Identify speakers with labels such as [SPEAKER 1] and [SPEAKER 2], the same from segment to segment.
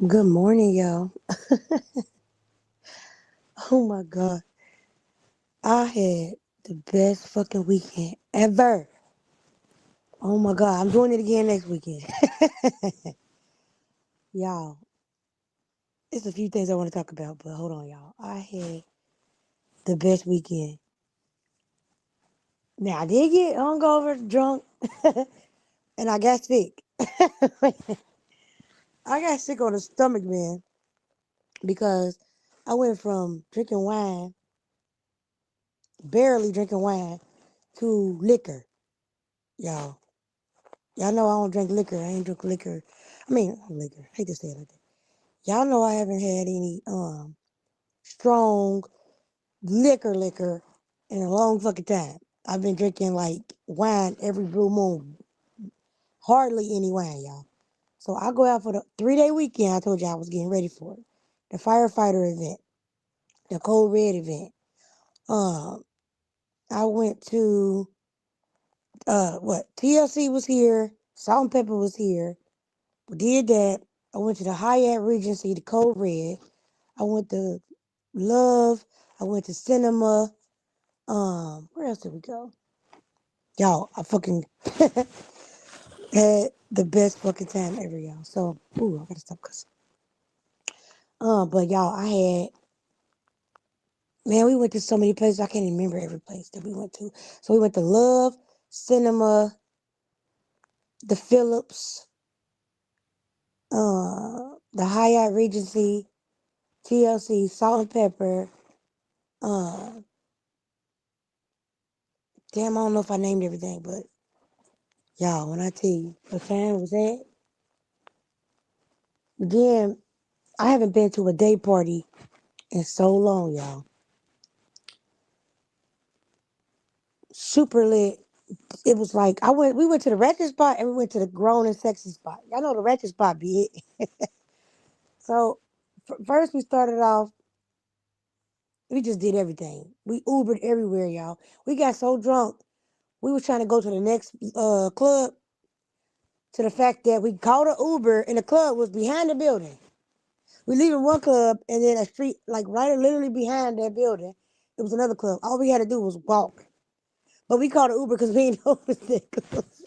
[SPEAKER 1] Good morning, y'all. Oh my God. I had the best fucking weekend ever. Oh my God. I'm doing it again next weekend. Y'all, it's a few things I want to talk about, but hold on, y'all. I had the best weekend. Now, I did get hungover, drunk, and I got sick. I got sick on the stomach, man, because I went from drinking wine, barely drinking wine, to liquor, y'all. Y'all know I don't drink liquor. I ain't drink liquor. I mean, liquor. I hate to say it like that. Y'all know I haven't had any strong liquor in a long fucking time. I've been drinking like wine every blue moon. Hardly any wine, y'all. So I go out for the 3 day weekend. I told you I was getting ready for it. The firefighter event, the Cold Red event. Um, I went to what? TLC was here. Salt and Pepper was here. We did that. I went to the Hyatt Regency, the Code Red. I went to Love. I went to Cinema. Where else did we go? Y'all, I fucking had the best fucking time ever, y'all. So, ooh, I gotta stop cussing. But y'all, I had man, we went to so many places. I can't even remember every place that we went to. So we went to Love, Cinema, the Phillips, the Hyatt Regency, TLC, Salt and Pepper. Uh, Damn, I don't know if I named everything, but y'all, when I tell you what time was that, then I haven't been to a day party in so long, y'all. Super lit. It was like we went to the ratchet spot and we went to the grown and sexy spot. Y'all know the ratchet spot be it. So first we started off, we just did everything. We Ubered everywhere, y'all. We got so drunk, we was trying to go to the next club to the fact that we called an Uber and the club was behind the building. We leaving one club and then a street like right literally behind that building, it was another club. All we had to do was walk. But we called an Uber because we didn't know it was that close.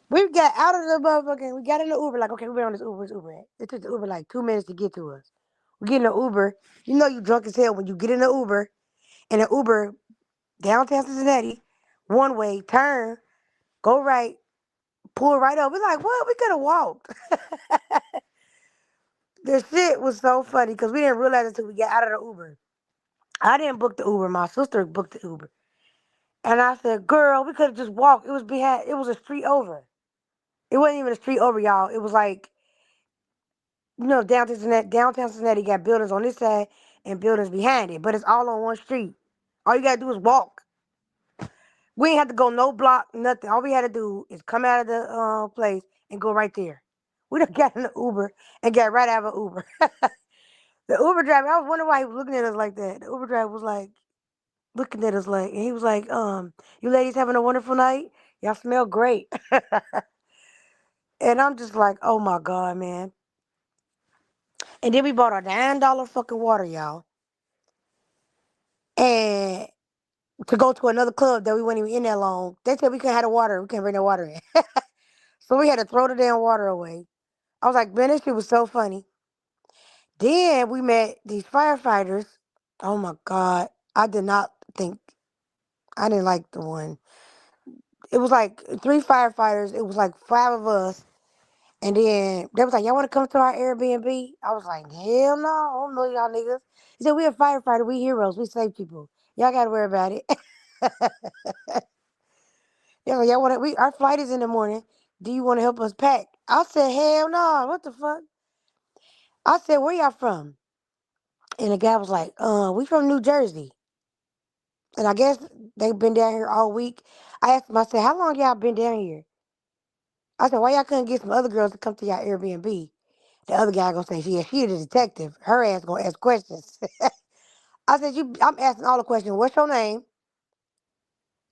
[SPEAKER 1] We got out of the motherfucking, we got in the Uber, like, okay, we're on this Uber, where's Uber at? It took the Uber like 2 minutes to get to us. We get in the Uber. You know you drunk as hell when you get in the Uber and the Uber downtown Cincinnati, one way, turn, go right, pull right up. We're like, what? We could have walked. The shit was so funny because we didn't realize it until we got out of the Uber. I didn't book the Uber. My sister booked the Uber. And I said, girl, we could have just walked. It was a street over. It wasn't even a street over, y'all. It was like, downtown Cincinnati got buildings on this side and buildings behind it, but it's all on one street. All you gotta do is walk. We ain't have to go no block, nothing. All we had to do is come out of the place and go right there. We done got in the Uber and got right out of an Uber. The Uber driver, I was wondering why he was looking at us like that. The Uber driver was like, looking at us like, and he was like, you ladies having a wonderful night? Y'all smell great. And I'm just like, oh my God, man. And then we bought a $9 fucking water, y'all. And to go to another club that we weren't even in that long. They said we couldn't have the water. We couldn't bring the water in. So we had to throw the damn water away. I was like, man, this shit was so funny. Then we met these firefighters. Oh my God. I did not think, I didn't like the one. It was like three firefighters. It was like five of us. And then they was like, y'all want to come to our Airbnb? I was like, hell no, I don't know y'all niggas. He said, we a firefighter, we heroes, we save people. Y'all gotta worry about it. Y'all want to, our flight is in the morning. Do you want to help us pack? I said, hell no, what the fuck? I said, where y'all from? And the guy was like, we from New Jersey. And I guess they've been down here all week. I asked him, I said, how long y'all been down here? I said, why y'all couldn't get some other girls to come to y'all Airbnb? The other guy gonna say, yeah, she the detective. Her ass gonna ask questions. I said, I'm asking all the questions. What's your name?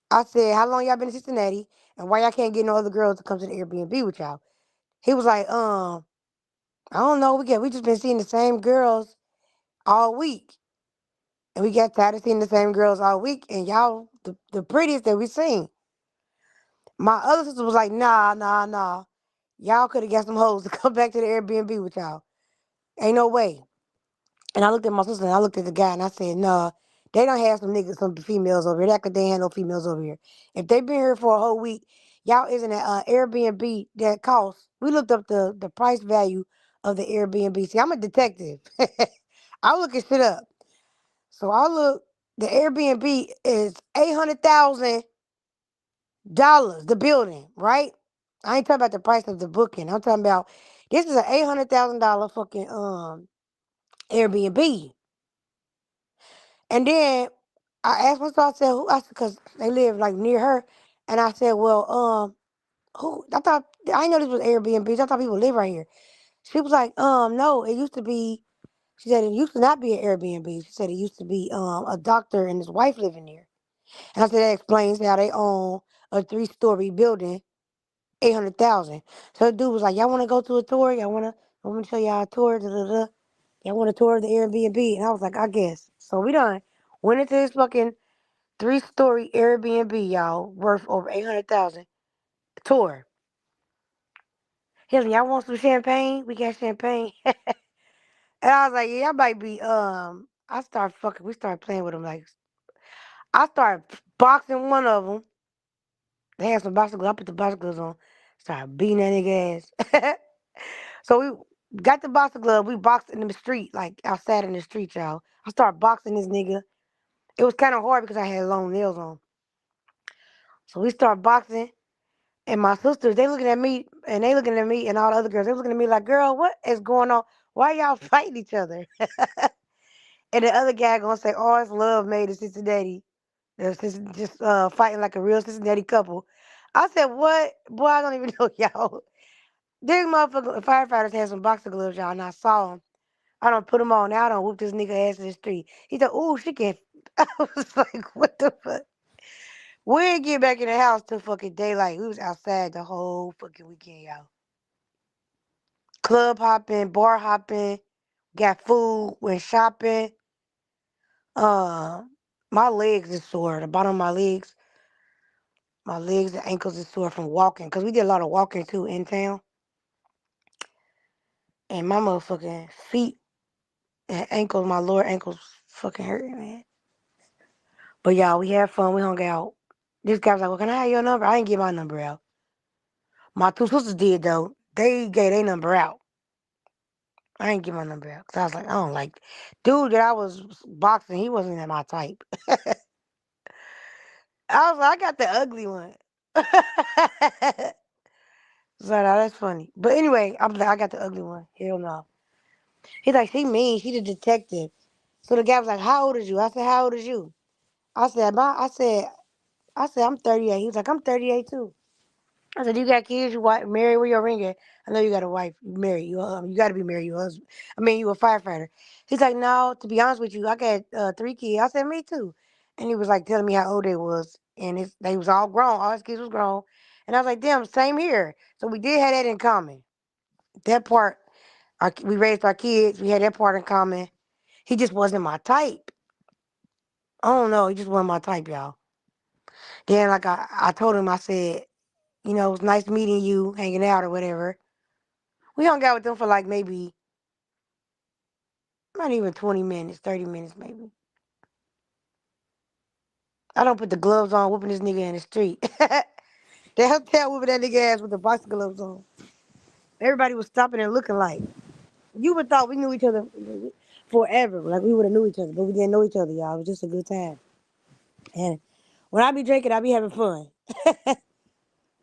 [SPEAKER 1] I said, how long y'all been in Cincinnati? And why y'all can't get no other girls to come to the Airbnb with y'all? He was like, I don't know. We just been seeing the same girls all week. And we got tired of seeing the same girls all week. And y'all, the prettiest that we seen. My other sister was like, nah, nah, nah. Y'all could have got some hoes to come back to the Airbnb with y'all. Ain't no way. And I looked at my sister and I looked at the guy and I said, nah, they don't have some niggas, some females over here. That could they ain't no females over here. If they been here for a whole week, y'all isn't an Airbnb that costs. We looked up the price value of the Airbnb. See, I'm a detective. I look at shit up. So I look, the Airbnb is $800,000, the building, right? I ain't talking about the price of the booking. I'm talking about this is an $800,000 fucking Airbnb. And then I asked myself, I said, who? I said, because they live like near her. And I said, well, who? I didn't know this was Airbnb. I thought people live right here. She was like, no, it used to be, she said it used to not be an Airbnb. She said it used to be a doctor and his wife living there. And I said, that explains how they own a 3-story building, 800,000. So the dude was like, y'all want to go to a tour? I want to show y'all a tour. Da, da, da. Y'all want a tour of the Airbnb? And I was like, I guess. So we done went into this fucking 3-story Airbnb, y'all, worth over 800,000 tour. He was like, y'all want some champagne? We got champagne. And I was like, yeah, y'all might be, we started playing with them. Like, I started boxing one of them. They had some boxing gloves. I put the boxing gloves on. Started beating that nigga ass. So we got the boxing glove. We boxed in the street, like outside in the street, y'all. I started boxing this nigga. It was kind of hard because I had long nails on. So we started boxing. And my sisters, they looking at me, and they looking at me, and all the other girls, they looking at me like, girl, what is going on? Why y'all fighting each other? And the other guy gonna say, oh, it's love made in Cincinnati. Just fighting like a real Cincinnati couple. I said, what? Boy, I don't even know y'all. These motherfucking firefighters had some boxing gloves, y'all, and I saw them. I don't put them on. Now I don't whoop this nigga ass in the street. He said, ooh, she can. I was like, what the fuck? We didn't get back in the house till fucking daylight. We was outside the whole fucking weekend, y'all. Club hopping, bar hopping, got food, went shopping. Uh, my legs is sore. The bottom of my legs and ankles is sore from walking. Cause we did a lot of walking too in town. And my motherfucking feet and ankles, my lower ankles fucking hurting, man. But y'all, we had fun. We hung out. This guy was like, well, can I have your number? I didn't give my number out. My two sisters did though. They gave their number out. I didn't give my number out. Cause I was like, I don't like dude that I was boxing, he wasn't my type. I was like, I got the ugly one. So now that's funny. But anyway, I'm like, I got the ugly one. Hell no. He's like, she mean, she the detective. So the guy was like, how old is you? I said, how old is you? I said, I'm 38. He was like, I'm 38 too. I said, you got kids? You married? Where your ring at? I know you got a wife. You married. You got to be married. You husband. I mean, you a firefighter. He's like, no. To be honest with you, I got 3 kids. I said, me too. And he was like telling me how old they was, and they was all grown. All his kids was grown. And I was like, damn, same here. So we did have that in common. That part, we raised our kids. We had that part in common. He just wasn't my type. I don't know. He just wasn't my type, y'all. Then, like I told him, I said, it was nice meeting you, hanging out or whatever. We hung out with them for like maybe not even 20 minutes, 30 minutes maybe. I don't put the gloves on, whooping this nigga in the street. They out there whooping that nigga ass with the boxing gloves on. Everybody was stopping and looking like. You would thought we knew each other forever. Like we would have knew each other, but we didn't know each other, y'all. It was just a good time. And when I be drinking, I be having fun.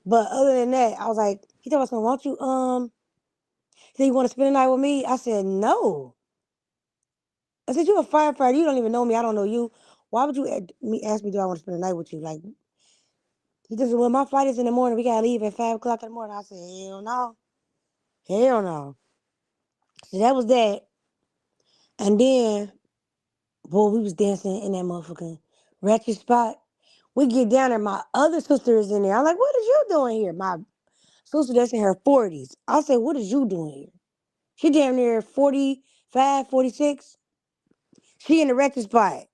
[SPEAKER 1] But other than that, I was like, he told us, why don't you, he said, you want to spend the night with me? I said, no. I said, you a firefighter. You don't even know me. I don't know you. Why would you ask me, do I want to spend the night with you? Like, he just said, well, my flight is in the morning. We got to leave at 5 o'clock in the morning. I said, hell no. Hell no. So that was that. And then, boy, we was dancing in that motherfucking ratchet spot. We get down there. My other sister is in there. I'm like, what is you doing here? My sister that's in her 40s. I said, what is you doing here? She damn near 45, 46. She in the wrecking spot.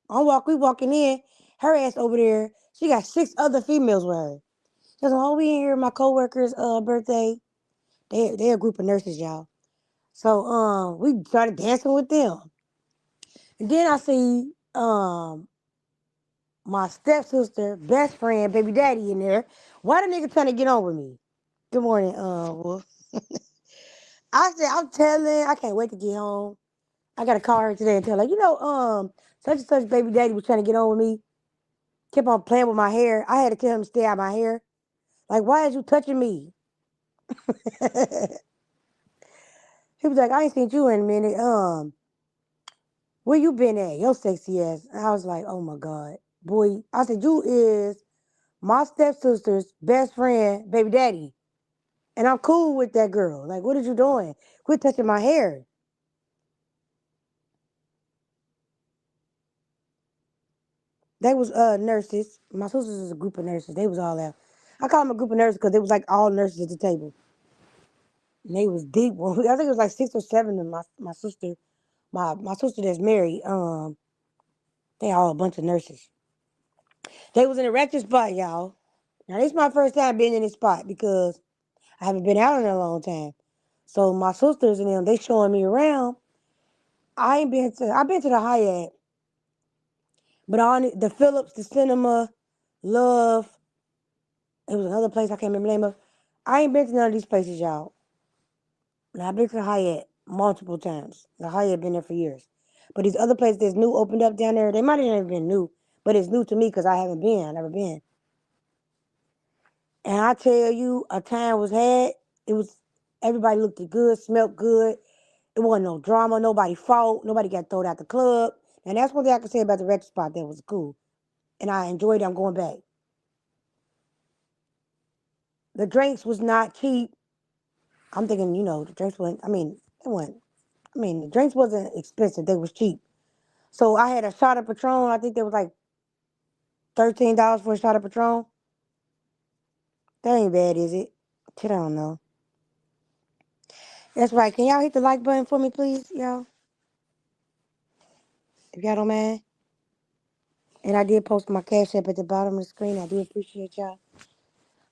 [SPEAKER 1] We walking in. Her ass over there. She got 6 other females with her. She was like, oh, we in here, my coworker's birthday. They a group of nurses, y'all. So we started dancing with them. And then I see my stepsister, best friend, baby daddy in there. Why the nigga trying to get on with me? Good morning, Wolf. I said, I'm telling, I can't wait to get home. I gotta call her today and tell her, such and such baby daddy was trying to get on with me. Kept on playing with my hair. I had to tell him to stay out of my hair. Like, why is you touching me? He was like, I ain't seen you in a minute. Where you been at? Your sexy ass. And I was like, oh my God. Boy, I said, you is my stepsister's best friend, baby daddy. And I'm cool with that girl. Like, what are you doing? Quit touching my hair. They was nurses. My sisters was a group of nurses. They was all there. I call them a group of nurses because they was like all nurses at the table. And they was deep. Well, I think it was like 6 or 7 of my sister, my sister that's married. They all a bunch of nurses. They was in a wretched spot, y'all. Now this is my first time being in this spot because I haven't been out in a long time. So my sisters and them, they showing me around. I've been to the Hyatt, but on the Phillips, the Cinema, Love, it was another place I can't remember the name of. I ain't been to none of these places, y'all. And I've been to the Hyatt multiple times. The Hyatt been there for years. But these other places that's new opened up down there, they might have never been new, but it's new to me because I haven't been. I never been. And I tell you, a time was had. It was everybody looked good, smelled good. It wasn't no drama. Nobody fought. Nobody got thrown out the club. And that's one thing I can say about the Rex spot that was cool. And I enjoyed it. I'm going back. The drinks was not cheap. I'm thinking, the drinks weren't, they weren't, the drinks wasn't expensive. They was cheap. So I had a shot of Patron. I think there was like $13 for a shot of Patron. That ain't bad, is it? Shit, I don't know. That's right. Can y'all hit the like button for me, please, y'all? If y'all don't mind. And I did post my cash app at the bottom of the screen. I do appreciate y'all.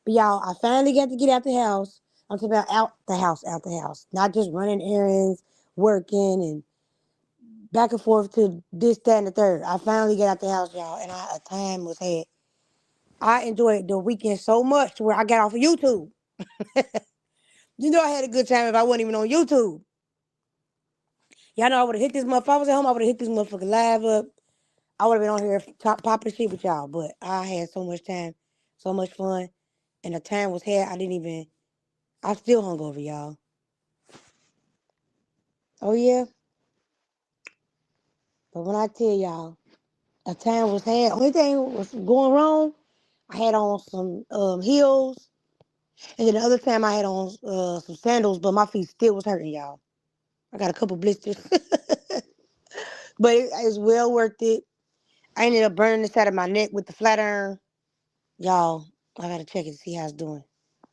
[SPEAKER 1] But y'all, I finally got to get out the house. I'm talking about out the house. Not just running errands, working, and back and forth to this, that, and the third. I finally got out the house, y'all, and a time was had. I enjoyed the weekend so much to where I got off of YouTube. I had a good time if I wasn't even on YouTube. Y'all know I would have hit this motherfucker. If I was at home, I would have hit this motherfucker live up. I would have been on here popping shit with y'all. But I had so much time, so much fun. And the time was had. I still hung over y'all. Oh, yeah? But when I tell y'all, a time was had. Only thing was going wrong, I had on some heels. And then the other time I had on some sandals, but my feet still was hurting, y'all. I got a couple blisters. But it's well worth it. I ended up burning the side of my neck with the flat iron. Y'all, I gotta check it to see how it's doing.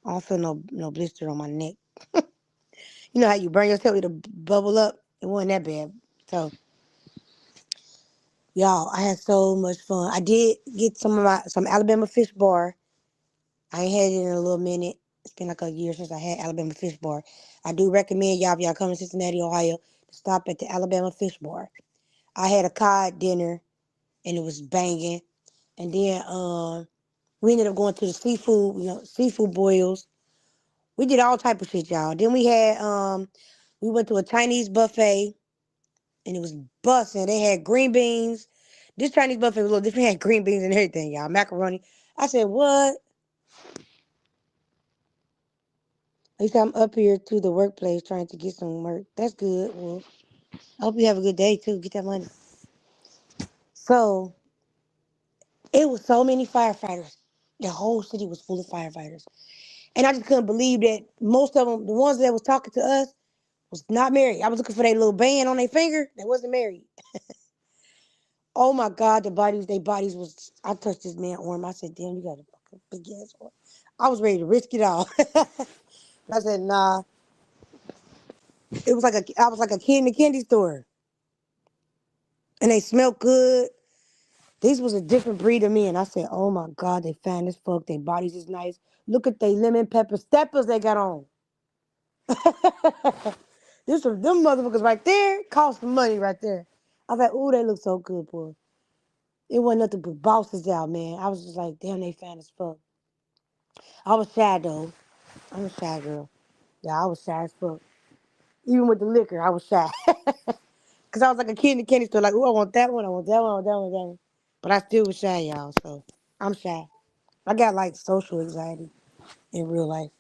[SPEAKER 1] I don't feel no blister on my neck. You know how you burn yourself with a bubble up? It wasn't that bad. So, y'all, I had so much fun. I did get some Alabama Fish Bar. I ain't had it in a little minute. It's been like a year since I had Alabama Fish Bar. I do recommend y'all, if y'all come to Cincinnati, Ohio, to stop at the Alabama Fish Bar. I had a cod dinner and it was banging. And then we ended up going to the seafood, seafood boils. We did all type of shit, y'all. Then we went to a Chinese buffet and it was busting. They had green beans. This Chinese buffet was a little different. They had green beans and everything, y'all. Macaroni. I said, what? At least I'm up here to the workplace trying to get some work. That's good. Well, I hope you have a good day too. Get that money. So it was so many firefighters. The whole city was full of firefighters. And I just couldn't believe that most of them, the ones that was talking to us, was not married. I was looking for their little band on their finger. They wasn't married. Oh my God, their bodies was, I touched this man's arm. I said, damn, you got a big ass one. I was ready to risk it all. I said, nah. It was like I was like a kid in a candy store, and they smelled good. These was a different breed of men. I said, oh my God, they fine as fuck. Their bodies is nice. Look at they lemon pepper steppers they got on. This was them motherfuckers right there. Cost some money right there. I was like, ooh, they look so good, boy. It wasn't nothing but bosses out, man. I was just like, damn, they fine as fuck. I was shy though. I'm a shy girl. Yeah, I was shy as fuck. Even with the liquor, I was shy. Cause I was like a kid in the candy store, like, ooh, I want that one, I want that one, I want that one, that one. But I still was shy, y'all. So I'm shy. I got like social anxiety in real life.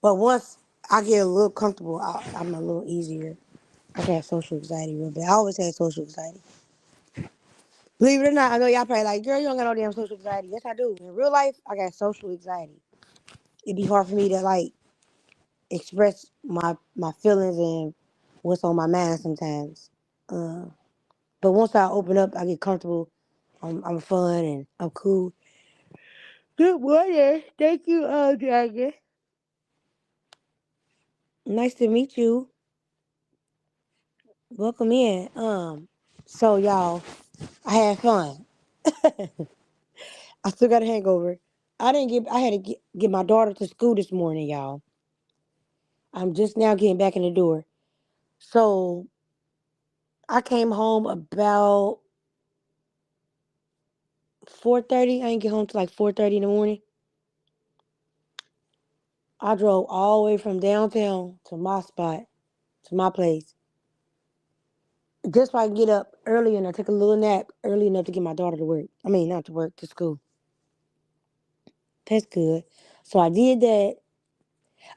[SPEAKER 1] But once I get a little comfortable, I'm a little easier. I got social anxiety real bad. I always had social anxiety. Believe it or not, I know y'all probably like, girl, you don't got no damn social anxiety. Yes, I do. In real life, I got social anxiety. It'd be hard for me to like express my feelings and what's on my mind sometimes. Uh, but once I open up, I get comfortable. I'm fun and I'm cool. Good morning. Thank you, Dragon. Nice to meet you. Welcome in. So y'all, I had fun. I still got a hangover. I had to get my daughter to school this morning, y'all. I'm just now getting back in the door. So I came home about 4:30. I didn't get home till like 4:30 in the morning. I drove all the way from downtown to my spot, to my place. Just so I can get up early and I took a little nap early enough to get my daughter to work. I mean, not to work, to school. That's good. So I did that.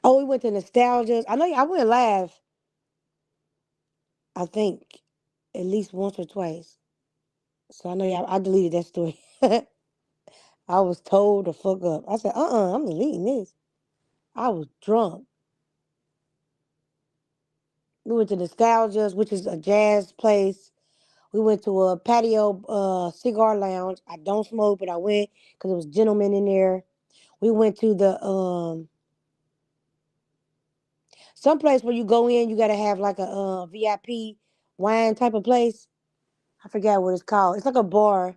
[SPEAKER 1] Oh, we went to Nostalgia. I know I went live, I think, at least once or twice. So I know y'all, I deleted that story. I was told to fuck up. I said, I'm deleting this. I was drunk. We went to Nostalgia's, which is a jazz place. We went to a patio cigar lounge. I don't smoke, but I went because it was gentlemen in there. We went to the some place where you go in, you gotta have like a VIP wine type of place. I forgot what it's called. It's like a bar,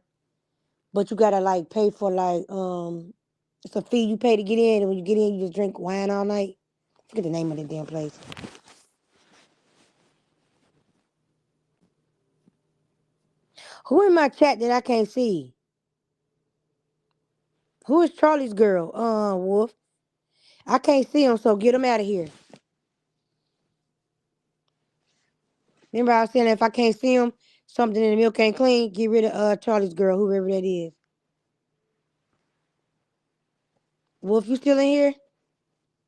[SPEAKER 1] but you gotta like pay for like it's a fee you pay to get in, and when you get in, you just drink wine all night. I forget the name of the damn place. Who in my chat that I can't see? Who is Charlie's girl? Wolf. I can't see him, so get him out of here. Remember I was saying if I can't see him, something in the milk ain't clean, get rid of Charlie's girl, whoever that is. Wolf, you still in here?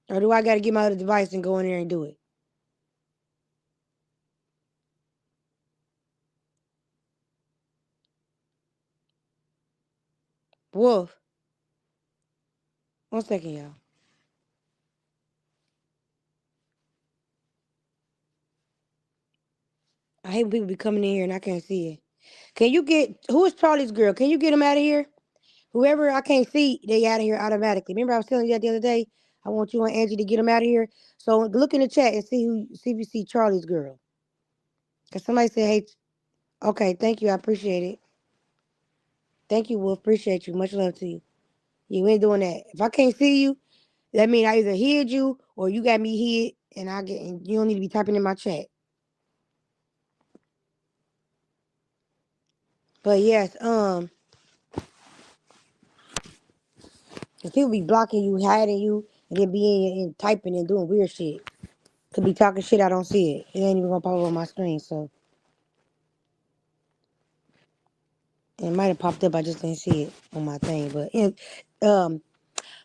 [SPEAKER 1] Or do I gotta get my other device and go in there and do it? Wolf. 1 second, y'all. I hate when people be coming in here and I can't see it. Can you get who is Charlie's girl? Can you get him out of here? Whoever I can't see, they out of here automatically. Remember I was telling you that the other day? I want you and Angie to get him out of here. So look in the chat and see if you see Charlie's girl. Cause somebody said, hey, okay, thank you. I appreciate it. Thank you, Wolf. Appreciate you. Much love to you. You ain't doing that. If I can't see you, that means I either hid you or you got me hid and you don't need to be typing in my chat. But yes, 'cause people be blocking you, hiding you, and then being and typing and doing weird shit. Could be talking shit, I don't see it. It ain't even gonna pop up on my screen, so it might have popped up, I just didn't see it on my thing. Um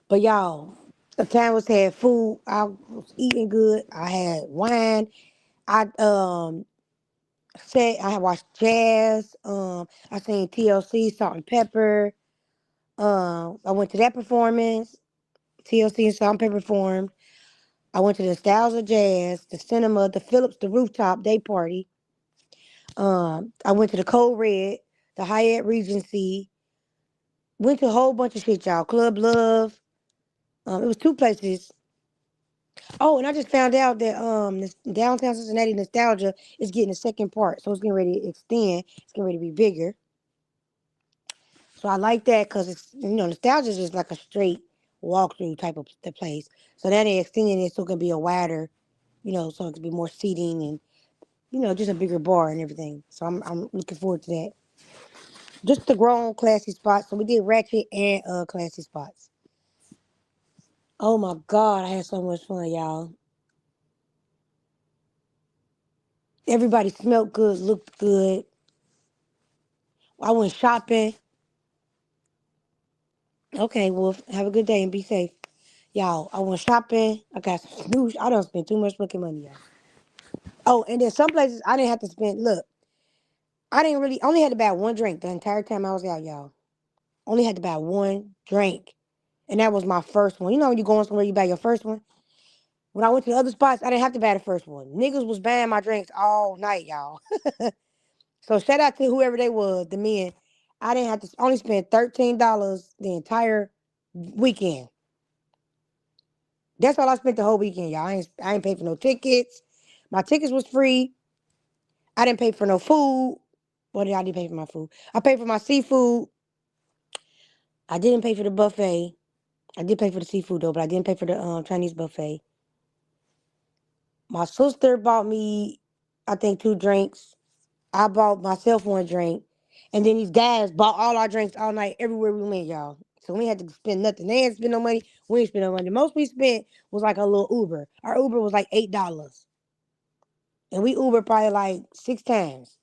[SPEAKER 1] but y'all, the time was had food, I was eating good, I had wine, I said I had watched jazz, I seen TLC, Salt and Pepper, I went to that performance, TLC and Salt and Pepper performed. I went to the Styles of Jazz, the Cinema, the Phillips, the Rooftop Day Party. I went to the Code Red, the Hyatt Regency, Went to a whole bunch of shit, y'all. Club Love. It was 2 places. Oh, and I just found out that this downtown Cincinnati Nostalgia is getting a second part, so it's getting ready to extend. It's getting ready to be bigger. So I like that because it's Nostalgia is just like a straight walkthrough type of the place. So now they're extending it so it can be a wider, so it can be more seating and just a bigger bar and everything. So I'm looking forward to that. Just the grown classy spots. So we did ratchet and classy spots. Oh my God, I had so much fun, y'all. Everybody smelled good, looked good. I went shopping. Okay, well, have a good day and be safe. Y'all, I went shopping. I got some new, I don't spend too much fucking money, y'all. Oh, and then some places I didn't have to spend, look, I didn't really, only had to buy one drink the entire time I was out, y'all. Only had to buy one drink. And that was my first one. You know when you go somewhere, you buy your first one? When I went to the other spots, I didn't have to buy the first one. Niggas was buying my drinks all night, y'all. So shout out to whoever they was, the men. I didn't have to only spend $13 the entire weekend. That's all I spent the whole weekend, y'all. I ain't paid for no tickets. My tickets was free. I didn't pay for no food. What did I did pay for my food? I paid for my seafood. I didn't pay for the buffet. I did pay for the seafood though, but I didn't pay for the Chinese buffet. My sister bought me, I think, 2 drinks. I bought myself one drink. And then these guys bought all our drinks all night everywhere we went, y'all. So we had to spend nothing. They didn't spend no money. We didn't spend no money. The most we spent was like a little Uber. Our Uber was like $8. And we Uber probably like 6 times.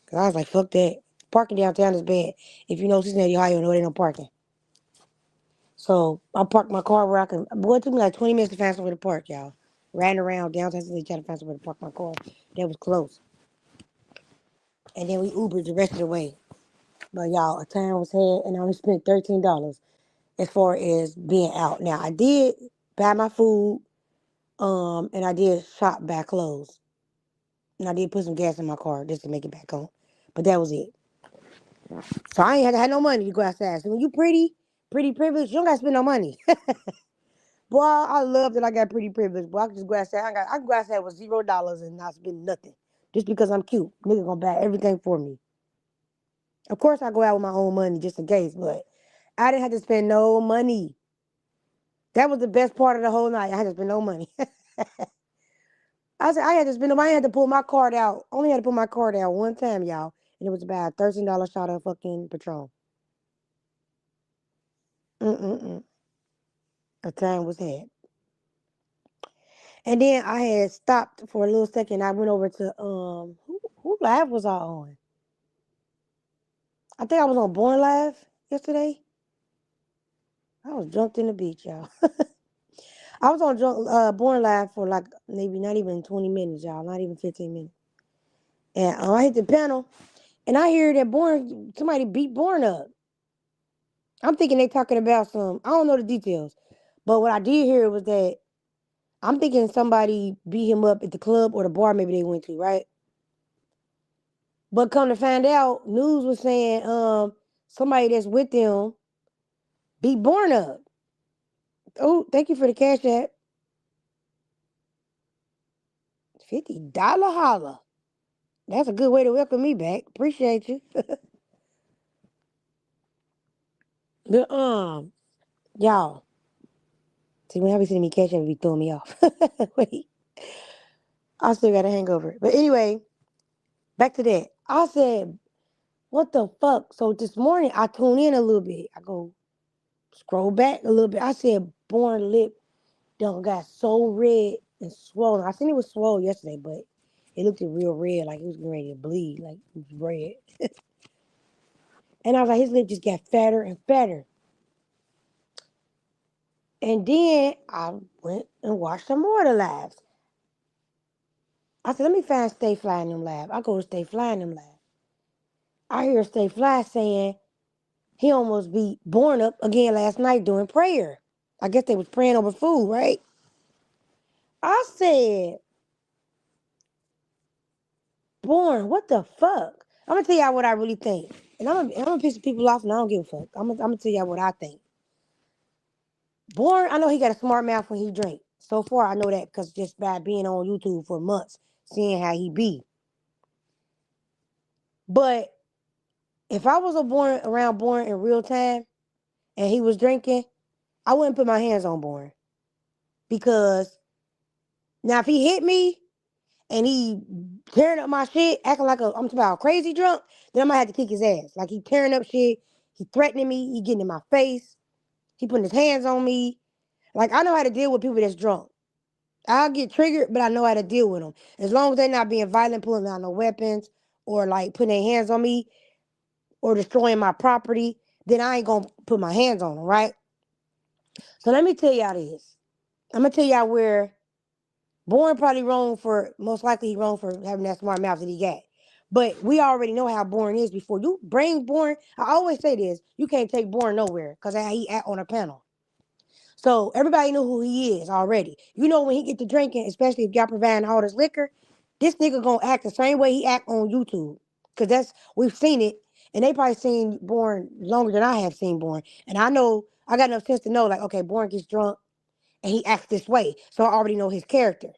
[SPEAKER 1] Cause I was like, fuck that. Parking downtown is bad. If you know Cincinnati, Ohio, no, there ain't no parking. So I parked my car where I can. Boy, it took me like 20 minutes to find somewhere to park, y'all. Ran around downtown Cincinnati trying to find somewhere to park my car. That was close. And then we Ubered the rest of the way. But y'all, a time was had, and I only spent $13 as far as being out. Now I did buy my food, and I did shop buy clothes, and I did put some gas in my car just to make it back home. But that was it. So I ain't had no money to go outside. So when you pretty privileged, you don't gotta spend no money. Boy, I love that I got pretty privilege. Boy, I can just go outside. I can go outside with $0 and not spend nothing. Just because I'm cute. Nigga gonna buy everything for me. Of course I go out with my own money just in case, but I didn't have to spend no money. That was the best part of the whole night. I had to spend no money. I said I had to spend no money. I had to pull my card out. Only had to pull my card out one time, y'all. And it was about a $13 shot of fucking Patron. Mm-mm-mm. A time was had. And then I had stopped for a little second. I went over to who live was I on? I think I was on Born Live yesterday. I was drunk in the beach, y'all. I was on Born Live for like maybe not even 20 minutes, y'all. Not even 15 minutes. And I hit the panel, and I hear that somebody beat Born up. I'm thinking they talking about some. I don't know the details, but what I did hear was that I'm thinking somebody beat him up at the club or the bar maybe they went to, right? But come to find out, news was saying somebody that's with them beat Born up. Oh, thank you for the cash app. $50 holla. That's a good way to welcome me back. Appreciate you. But y'all. See, when I be sending me cash app, it be throwing me off. Wait, I still got a hangover. But anyway, back to that. I said, what the fuck? So this morning I tune in a little bit. I go scroll back a little bit. I said Born lip done got so red and swollen. I seen it was swollen yesterday, but it looked real red, like it was getting ready to bleed, like it was red. And I was like, his lip just got fatter and fatter. And then I went and watched some more of the lives. I said, let me find Stay Fly in them live. I go to Stay Fly in them live. I hear Stay Fly saying he almost beat Born up again last night doing prayer. I guess they was praying over food, right? I said, Born, what the fuck? I'm gonna tell y'all what I really think. and I'm gonna piss people off, and I don't give a fuck. I'm gonna tell y'all what I think. Born, I know he got a smart mouth when he drink. So far, I know that because just by being on YouTube for months, seeing how he be. But if I was born in real time, and he was drinking, I wouldn't put my hands on Born because now if he hit me and he tearing up my shit, acting like I'm talking about a crazy drunk, then I might have to kick his ass. Like he tearing up shit, he threatening me, he getting in my face, he putting his hands on me. Like I know how to deal with people that's drunk. I'll get triggered, but I know how to deal with them. As long as they're not being violent, pulling out no weapons, or like putting their hands on me, or destroying my property, then I ain't gonna put my hands on them, right? So let me tell y'all this. I'm gonna tell y'all where Born probably wrong for most likely he wrong for having that smart mouth that he got. But we already know how Born is before you bring Born. I always say this: you can't take Born nowhere because how he act on a panel. So everybody know who he is already. You know when he get to drinking, especially if y'all providing all this liquor, this nigga gonna act the same way he act on YouTube. Cause that's we've seen it, and they probably seen Born longer than I have seen Born. And I know I got enough sense to know like, okay, Born gets drunk and he acts this way, so I already know his character.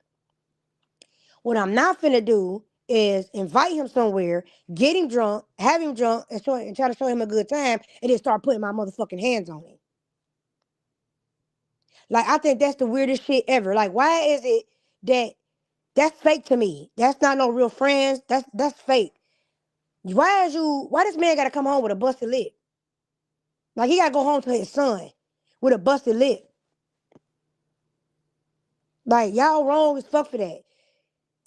[SPEAKER 1] What I'm not finna do is invite him somewhere, get him drunk, have him drunk, and try to show him a good time, and then start putting my motherfucking hands on him. Like I think that's the weirdest shit ever. Like why is it that that's fake to me? That's not no real friends. That's fake. Why this man gotta come home with a busted lip? Like he gotta go home to his son with a busted lip. Like y'all wrong as fuck for that.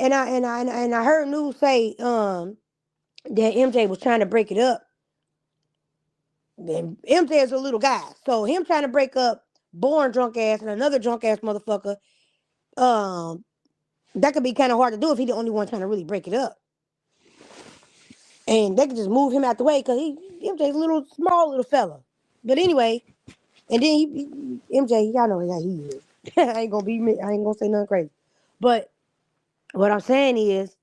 [SPEAKER 1] And I heard news say that MJ was trying to break it up. And MJ is a little guy. So him trying to break up Born drunk ass and another drunk ass motherfucker, um, that could be kind of hard to do if he the only one trying to really break it up. And they could just move him out the way because MJ's a little small little fella. But anyway, and then MJ, y'all know how he is. I ain't gonna say nothing crazy. But what I'm saying is,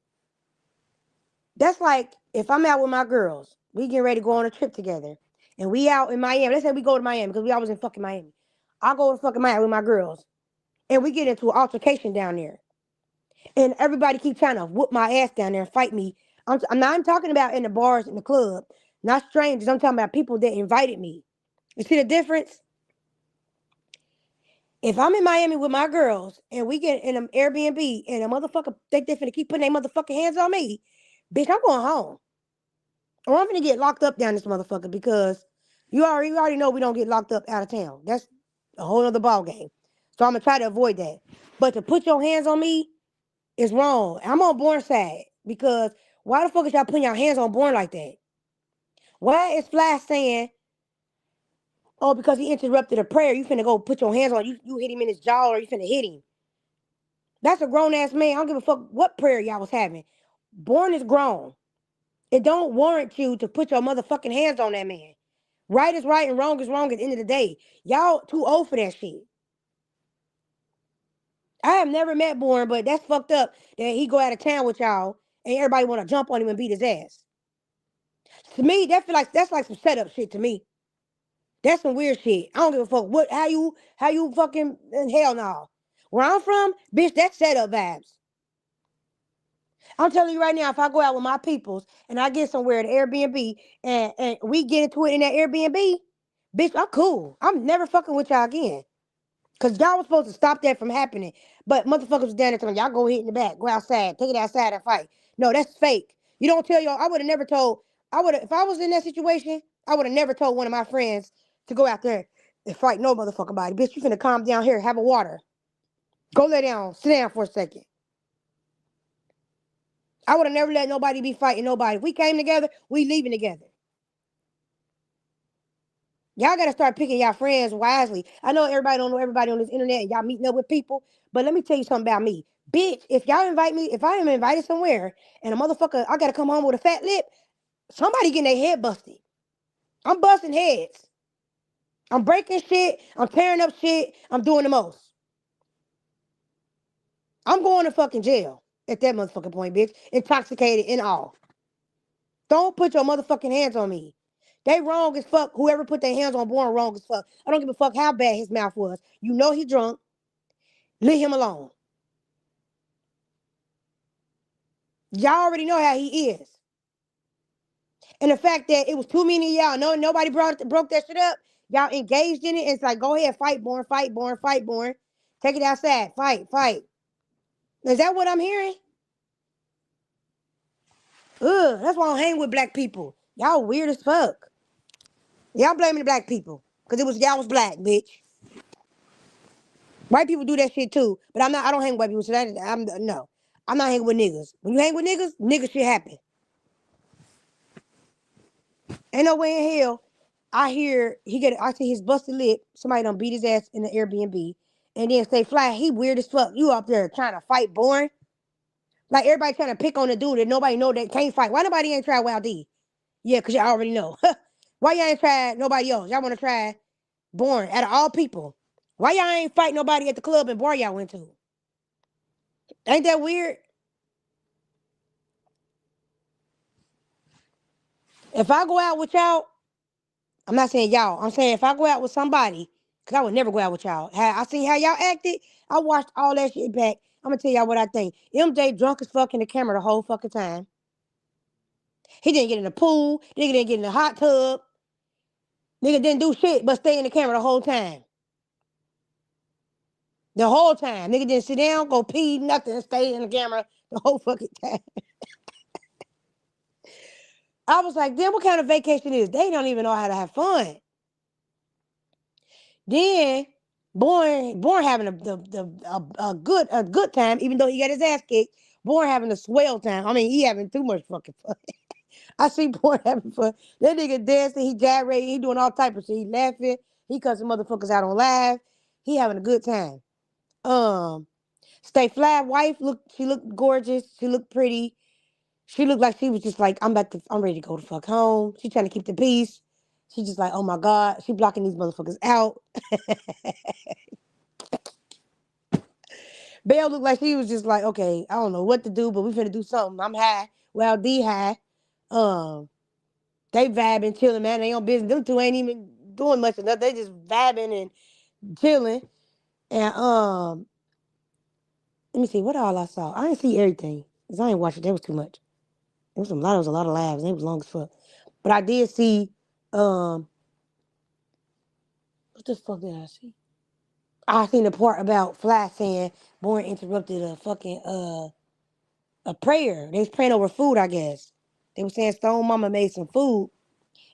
[SPEAKER 1] that's like if I'm out with my girls, we getting ready to go on a trip together, and we out in Miami. Let's say we go to Miami because we always in fucking Miami. I go to fucking Miami with my girls, and we get into an altercation down there, and everybody keep trying to whoop my ass down there and fight me. I'm talking about in the bars in the club, not strangers. I'm talking about people that invited me. You see the difference? If I'm in Miami with my girls and we get in an Airbnb and a motherfucker think they finna keep putting their motherfucking hands on me, bitch, I'm going home. Or I'm finna get locked up down this motherfucker because you already know we don't get locked up out of town. That's a whole other ball game. So I'm gonna try to avoid that. But to put your hands on me is wrong. I'm on Born side because why the fuck is y'all putting your hands on Born like that? Why is Flash saying, oh, because he interrupted a prayer, you finna go put your hands on you hit him in his jaw or you finna hit him? That's a grown ass man. I don't give a fuck what prayer y'all was having. Born is grown. It don't warrant you to put your motherfucking hands on that man. Right is right and wrong is wrong at the end of the day. Y'all too old for that shit. I have never met Born, but that's fucked up that he go out of town with y'all and everybody want to jump on him and beat his ass. To me, that's like some setup shit to me. That's some weird shit. I don't give a fuck how you fucking hell no. Where I'm from, bitch, that's setup vibes. I'm telling you right now, if I go out with my peoples and I get somewhere at Airbnb and we get into it in that Airbnb, bitch, I'm cool. I'm never fucking with y'all again. Cause y'all was supposed to stop that from happening. But motherfuckers was down there telling y'all go hit in the back, go outside, take it outside and fight. No, that's fake. You don't tell y'all. I would have, if I was in that situation, I would have never told one of my friends to go out there and fight no motherfucking body. Bitch, you finna calm down here, have a water. Go lay down, sit down for a second. I would have never let nobody be fighting nobody. If we came together, we leaving together. Y'all gotta start picking y'all friends wisely. I know everybody don't know everybody on this internet and y'all meeting up with people, but let me tell you something about me. Bitch, if y'all invite me, if I am invited somewhere and a motherfucker, I gotta come home with a fat lip, somebody getting their head busted. I'm busting heads. I'm breaking shit. I'm tearing up shit. I'm doing the most. I'm going to fucking jail at that motherfucking point, bitch. Intoxicated and all. Don't put your motherfucking hands on me. They wrong as fuck. Whoever put their hands on Born wrong as fuck. I don't give a fuck how bad his mouth was. You know he drunk. Leave him alone. Y'all already know how he is. And the fact that it was too many of y'all, nobody broke that shit up. Y'all engaged in it. It's like, go ahead, fight, Born, fight, Born, fight, Born. Take it outside, fight, fight. Is that what I'm hearing? Ugh, that's why I don't hang with black people. Y'all weird as fuck. Y'all blaming the black people. Cause y'all was black, bitch. White people do that shit too. But I don't hang with white people. So no. I'm not hanging with niggas. When you hang with niggas shit happen. Ain't no way in hell. I see his busted lip. Somebody done beat his ass in the Airbnb. And then say, Fly, he weird as fuck. You up there trying to fight Born? Like everybody trying to pick on the dude that nobody know that can't fight. Why nobody ain't tried Wild D? Yeah, because y'all already know. Why y'all ain't tried nobody else? Y'all want to try Born out of all people. Why y'all ain't fight nobody at the club and bar y'all went to? Ain't that weird? If I go out with y'all, I'm not saying y'all. I'm saying if I go out with somebody, because I would never go out with y'all. I seen how y'all acted. I watched all that shit back. I'm going to tell y'all what I think. MJ drunk as fuck in the camera the whole fucking time. He didn't get in the pool. Nigga didn't get in the hot tub. Nigga didn't do shit but stay in the camera the whole time. The whole time. Nigga didn't sit down, go pee, nothing, stay in the camera the whole fucking time. I was like, damn, what kind of vacation is? They don't even know how to have fun. Then Born having a good time, even though he got his ass kicked. Born having a swell time. I mean, he having too much fucking fun. I see Born having fun. That nigga dancing, he gyrating, he doing all type of shit. He laughing, he cussing motherfuckers out on live. He having a good time. Stay Flat wife she looked gorgeous. She looked pretty. She looked like she was just like, I'm ready to go the fuck home. She trying to keep the peace. She just like, oh my God, she blocking these motherfuckers out. Belle looked like she was just like, okay, I don't know what to do, but we finna do something. I'm high. Well, D high. They vibing, chilling, man. They on business. Them two ain't even doing much of nothing. They just vibing and chilling. And let me see, what all I saw? I didn't see everything. Cause I ain't watched it. That was too much. It was a lot of laughs. It was long as fuck. But I did see, what the fuck did I see? I seen the part about Fly saying Born interrupted a fucking a prayer. They was praying over food, I guess. They were saying Stone Mama made some food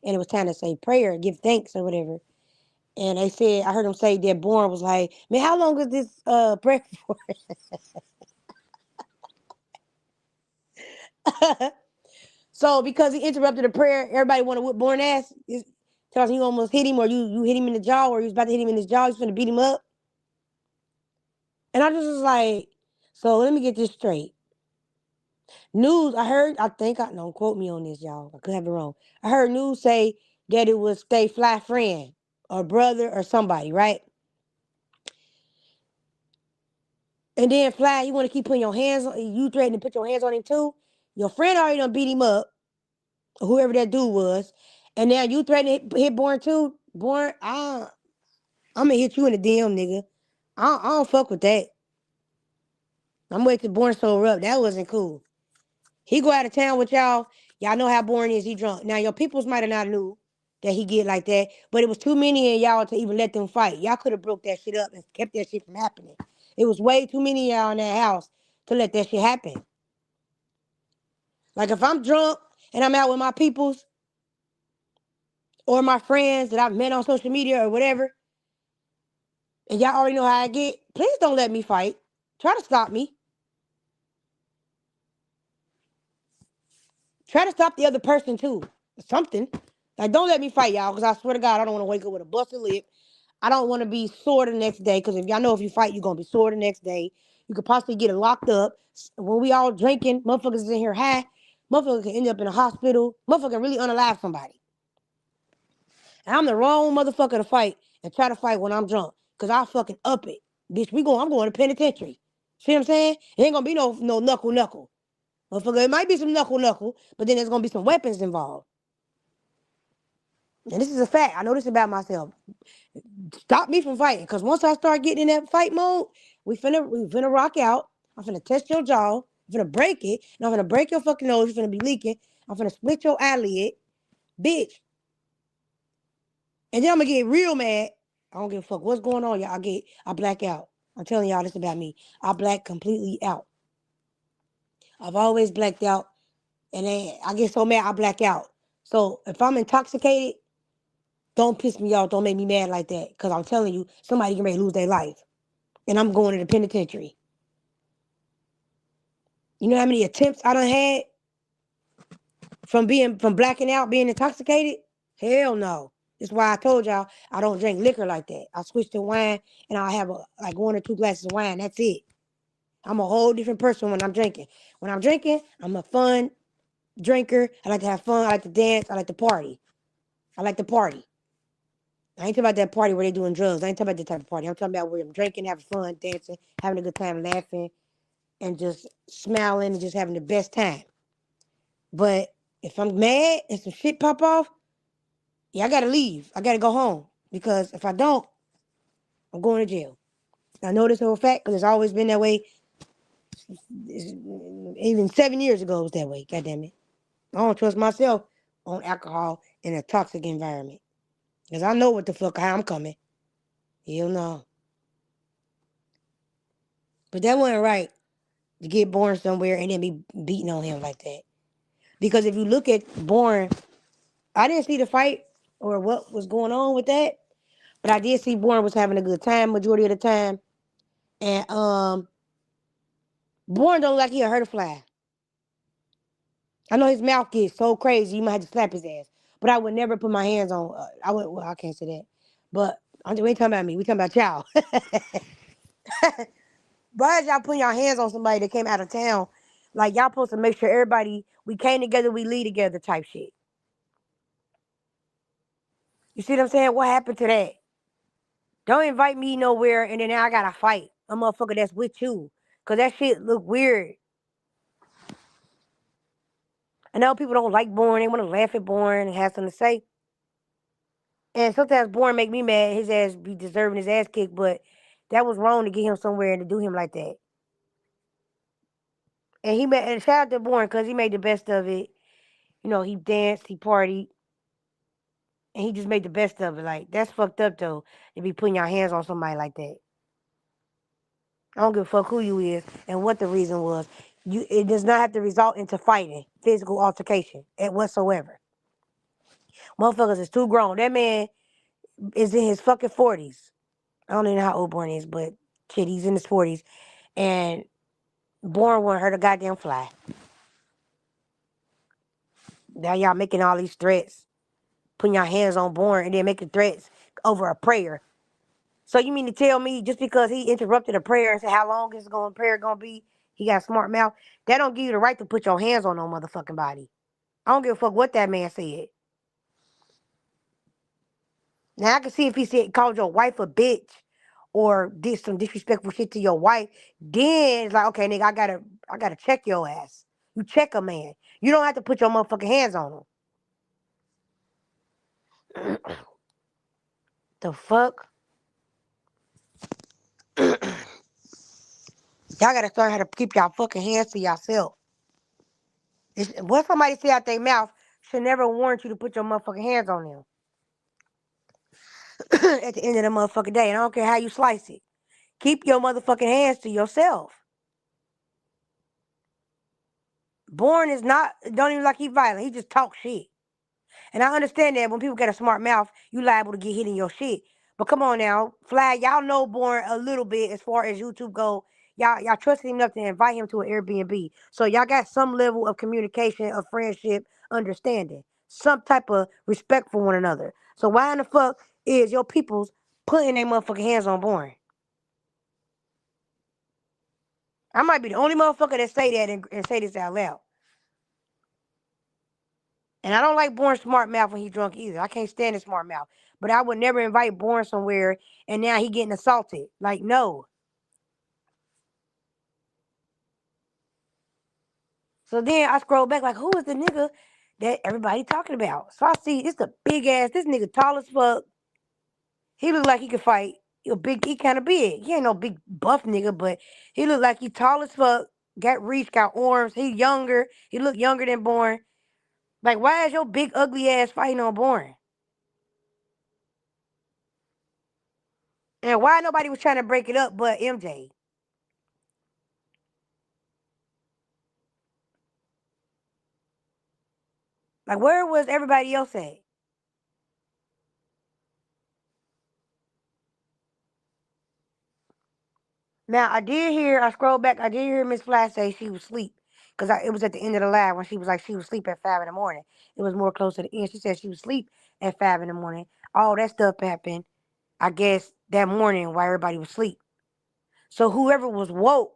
[SPEAKER 1] and it was time to say prayer, give thanks or whatever. And they said, I heard them say that Born was like, man, how long is this prayer for? So because he interrupted the prayer, everybody want to whip Born ass. Tells you almost hit him, or you hit him in the jaw, or you was about to hit him in his jaw. He's gonna beat him up. And I just was like, so let me get this straight. News, don't quote me on this, y'all. I could have it wrong. I heard news say that it was Stay Fly friend or brother or somebody, right? And then Fly, you want to keep putting your hands on, you threatening to put your hands on him too? Your friend already done beat him up, or whoever that dude was. And now you threatening to hit Born too? Born, I'm going to hit you in the DM, nigga. I don't fuck with that. I'm waiting to Born sober up. That wasn't cool. He go out of town with y'all. Y'all know how Born is. He drunk. Now, your peoples might have not knew that he get like that, but it was too many of y'all to even let them fight. Y'all could have broke that shit up and kept that shit from happening. It was way too many of y'all in that house to let that shit happen. Like, if I'm drunk and I'm out with my peoples or my friends that I've met on social media or whatever, and y'all already know how I get, please don't let me fight. Try to stop me. Try to stop the other person too. Something. Like, don't let me fight y'all, because I swear to God, I don't want to wake up with a busted lip. I don't want to be sore the next day, because if y'all know if you fight, you're going to be sore the next day. You could possibly get locked up. When we all drinking, motherfuckers is in here high. Motherfuckers can end up in a hospital. Motherfucker can really unalive somebody. And I'm the wrong motherfucker to fight and try to fight when I'm drunk, because I'll fucking up it. Bitch, I'm going to penitentiary. See what I'm saying? It ain't going to be no knuckle. Motherfucker, it might be some knuckle, but then there's going to be some weapons involved. And this is a fact. I know this about myself. Stop me from fighting. Cause once I start getting in that fight mode, we finna rock out. I'm finna test your jaw. I'm finna break it. And I'm finna break your fucking nose. You're finna be leaking. I'm finna split your eyelid. Bitch. And then I'm gonna get real mad. I don't give a fuck what's going on, y'all. I black out. I'm telling y'all this about me. I black completely out. I've always blacked out. And then I get so mad I black out. So if I'm intoxicated, don't piss me off. Don't make me mad like that. Because I'm telling you, somebody can ready to lose their life. And I'm going to the penitentiary. You know how many attempts I done had from blacking out, being intoxicated? Hell no. That's why I told y'all I don't drink liquor like that. I switch to wine and I'll have like 1 or 2 glasses of wine. That's it. I'm a whole different person when I'm drinking. When I'm drinking, I'm a fun drinker. I like to have fun. I like to dance. I like to party. I like to party. I ain't talking about that party where they doing drugs. I ain't talking about that type of party. I'm talking about where I'm drinking, having fun, dancing, having a good time, laughing, and just smiling and just having the best time. But if I'm mad and some shit pop off, yeah, I gotta leave. I gotta go home. Because if I don't, I'm going to jail. I know this whole fact because it's always been that way. Even 7 years ago it was that way. God damn it. I don't trust myself on alcohol in a toxic environment. Because I know what the fuck how I'm coming. Hell no. But that wasn't right to get Born somewhere and then be beating on him like that. Because if you look at Born, I didn't see the fight or what was going on with that, but I did see Born was having a good time majority of the time. And Born don't like he hurt a fly. I know his mouth gets so crazy you might have to slap his ass. But I would never put my hands on. Well, I can't say that. But we ain't talking about me. We talking about y'all. Why is y'all putting your hands on somebody that came out of town? Like y'all supposed to make sure everybody we came together, we lead together type shit. You see what I'm saying? What happened to that? Don't invite me nowhere and then I gotta fight a motherfucker that's with you. Cause that shit look weird. I know people don't like Born, they wanna laugh at Born and have something to say. And sometimes Born make me mad, his ass be deserving his ass kicked, but that was wrong to get him somewhere and to do him like that. And shout out to Born because he made the best of it. You know, he danced, he partied, and he just made the best of it. Like, that's fucked up though, to be putting your hands on somebody like that. I don't give a fuck who you is and what the reason was. It does not have to result into fighting, physical altercation, and whatsoever. Motherfuckers is too grown. That man is in his fucking 40s. I don't even know how old Born is, but shit, he's in his 40s. And Born won't hurt a goddamn fly. Now y'all making all these threats, putting your hands on Born and then making threats over a prayer. So you mean to tell me just because he interrupted a prayer and said how long is prayer gonna be, he got a smart mouth, that don't give you the right to put your hands on no motherfucking body. I don't give a fuck what that man said. Now I can see if he said called your wife a bitch or did some disrespectful shit to your wife, then it's like, okay, nigga, I gotta check your ass. You check a man. You don't have to put your motherfucking hands on him. The fuck? Y'all gotta learn how to keep y'all fucking hands to yourself. What somebody say out their mouth should never warrant you to put your motherfucking hands on them. At the end of the motherfucking day, and I don't care how you slice it. Keep your motherfucking hands to yourself. Born is not, don't even like he violent. He just talk shit. And I understand that when people get a smart mouth, you liable to get hit in your shit. But come on now, Flag, y'all know Born a little bit as far as YouTube go. Y'all trusted him enough to invite him to an Airbnb. So y'all got some level of communication, of friendship, understanding. Some type of respect for one another. So why in the fuck is your peoples putting their motherfucking hands on Born? I might be the only motherfucker that say that and say this out loud. And I don't like Born smart mouth when he's drunk either. I can't stand his smart mouth. But I would never invite Born somewhere and now he getting assaulted. Like, no. So then I scroll back like, who is the nigga that everybody talking about. So I see this a big ass, this nigga tall as fuck. He look like he could fight. He kind of big. He ain't no big buff nigga, but he look like he tall as fuck. Got reach, got arms. He younger. He look younger than Born. Like, why is your big ugly ass fighting on Born? And why nobody was trying to break it up but MJ? Like, where was everybody else at? Now, I scrolled back, I did hear Miss Flash say she was asleep. Because it was at the end of the live when she was like, she was asleep at 5 in the morning. It was more close to the end. She said she was asleep at 5 in the morning. All that stuff happened, I guess, that morning while everybody was asleep. So whoever was woke,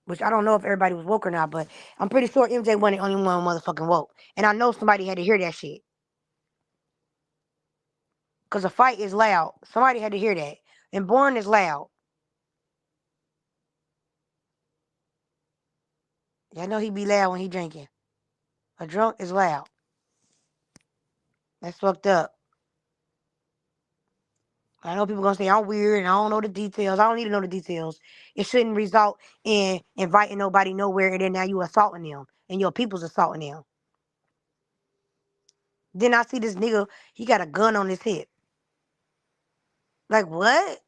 [SPEAKER 1] which I don't know if everybody was woke or not, but I'm pretty sure MJ wasn't the only one motherfucking woke. And I know somebody had to hear that shit. Because a fight is loud. Somebody had to hear that. And Born is loud. I know he be loud when he drinking. A drunk is loud. That's fucked up. I know people gonna say I'm weird and I don't know the details. I don't need to know the details. It shouldn't result in inviting nobody nowhere and then now you assaulting them and your people's assaulting them. Then I see this nigga, he got a gun on his hip. Like what?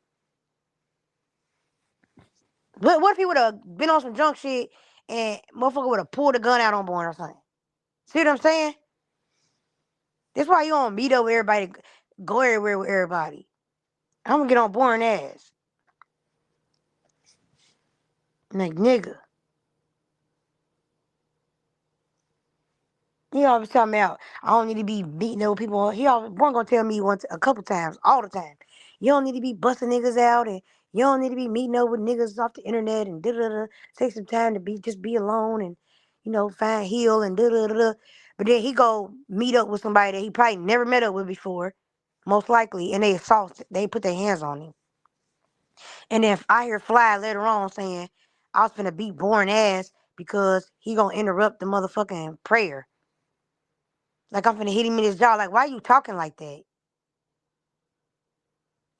[SPEAKER 1] What if he would have been on some drunk shit and motherfucker would have pulled a gun out on Born or something? See what I'm saying? That's why you don't meet up with everybody, go everywhere with everybody. I'm gonna get on Born ass. Like nigga. He always tell me out. I don't need to be beating those people. He always one gonna tell me once a couple times, all the time. You don't need to be busting niggas out, and you don't need to be meeting up with niggas off the internet and da da da. Take some time to be alone and find heal and da da da. But then he go meet up with somebody that he probably never met up with before, most likely, and they put their hands on him. And then I hear Fly later on saying, "I was finna beat Born ass because he gonna interrupt the motherfucking prayer." Like I'm finna hit him in his jaw. Like, why you talking like that?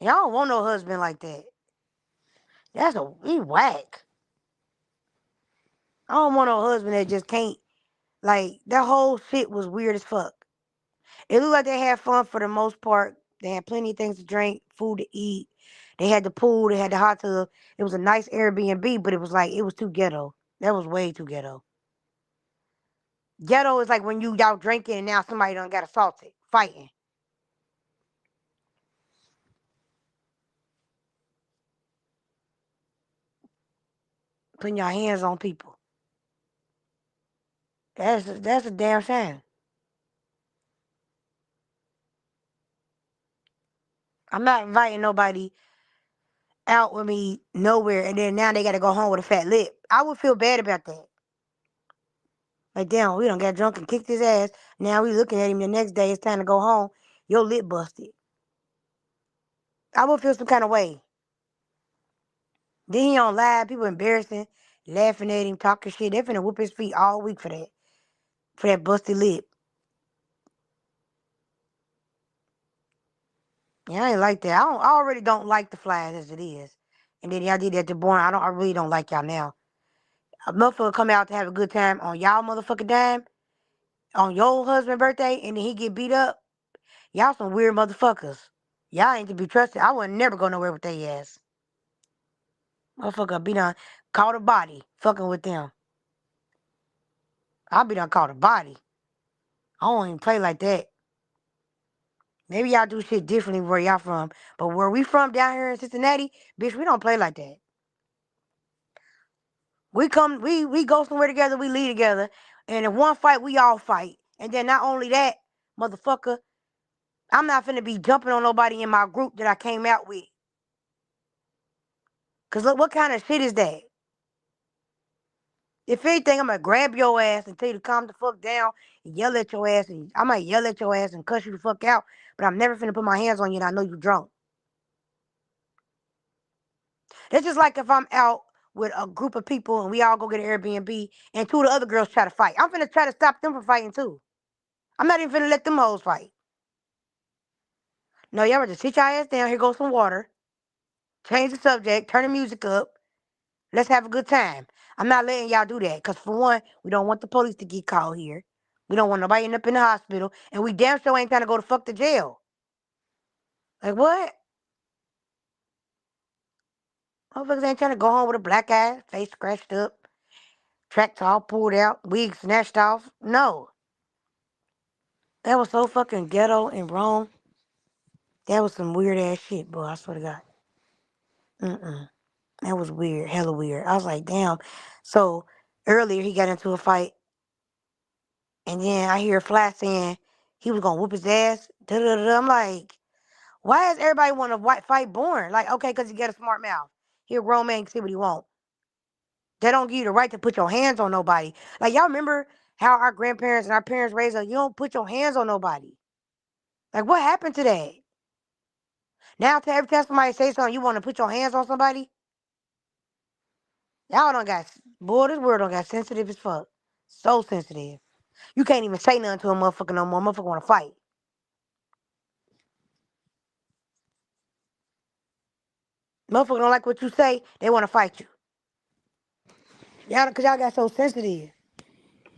[SPEAKER 1] Y'all don't want no husband like that. He whack. I don't want no husband that just can't. Like that whole shit was weird as fuck. It looked like they had fun for the most part. They had plenty of things to drink, food to eat. They had the pool. They had the hot tub. It was a nice Airbnb, but it was too ghetto. That was way too ghetto. Ghetto is like when y'all drinking and now somebody done got assaulted, fighting, putting your hands on people. That's a damn shame. I'm not inviting nobody out with me nowhere, and then now they got to go home with a fat lip. I would feel bad about that. Like, damn, we done got drunk and kicked his ass. Now we looking at him the next day. It's time to go home. Your lip busted. I would feel some kind of way. Then he on live, people embarrassing, laughing at him, talking shit. They finna whoop his feet all week for that busted lip. Yeah, I ain't like that. I already don't like the Flies as it is. And then y'all did that to Born. I really don't like y'all now. A motherfucker come out to have a good time on y'all motherfucking dime, on your husband's birthday, and then he get beat up. Y'all some weird motherfuckers. Y'all ain't to be trusted. I would never go nowhere with they ass. Motherfucker be done caught a body fucking with them. I'll be done caught a body. I don't even play like that. Maybe y'all do shit differently where y'all from. But where we from down here in Cincinnati, bitch, we don't play like that. We go somewhere together, we leave together. And in one fight, we all fight. And then not only that, motherfucker, I'm not finna be jumping on nobody in my group that I came out with. Cause look, what kind of shit is that? If anything, I'm gonna grab your ass and tell you to calm the fuck down and yell at your ass, and I might yell at your ass and cuss you the fuck out, but I'm never finna put my hands on you and I know you drunk. That's just like if I'm out with a group of people and we all go get an Airbnb and two of the other girls try to fight. I'm finna try to stop them from fighting too. I'm not even finna let them hoes fight. No, y'all better sit your ass down. Here goes some water. Change the subject. Turn the music up. Let's have a good time. I'm not letting y'all do that. Because for one, we don't want the police to get called here. We don't want nobody end up in the hospital. And we damn sure ain't trying to go to fuck to jail. Like what? Motherfuckers ain't trying to go home with a black eye, face scratched up, tracks all pulled out, wig snatched off. No. That was so fucking ghetto and wrong. That was some weird ass shit, boy. I swear to God. Mm-mm. That was weird. Hella weird. I was like, damn. So earlier he got into a fight, and then I hear Flat saying he was gonna whoop his ass. Da-da-da-da. I'm like, why does everybody want to fight Born? Like, okay, because he got a smart mouth. He a grown man can see what he want. They don't give you the right to put your hands on nobody. Like, y'all remember how our grandparents and our parents raised us? You don't put your hands on nobody. Like, what happened to that? Now, to every time somebody say something, you want to put your hands on somebody? Y'all don't got, boy, this world don't got sensitive as fuck. So sensitive. You can't even say nothing to a motherfucker no more. Motherfucker want to fight. Motherfucker don't like what you say, they want to fight you. Y'all, because y'all got so sensitive.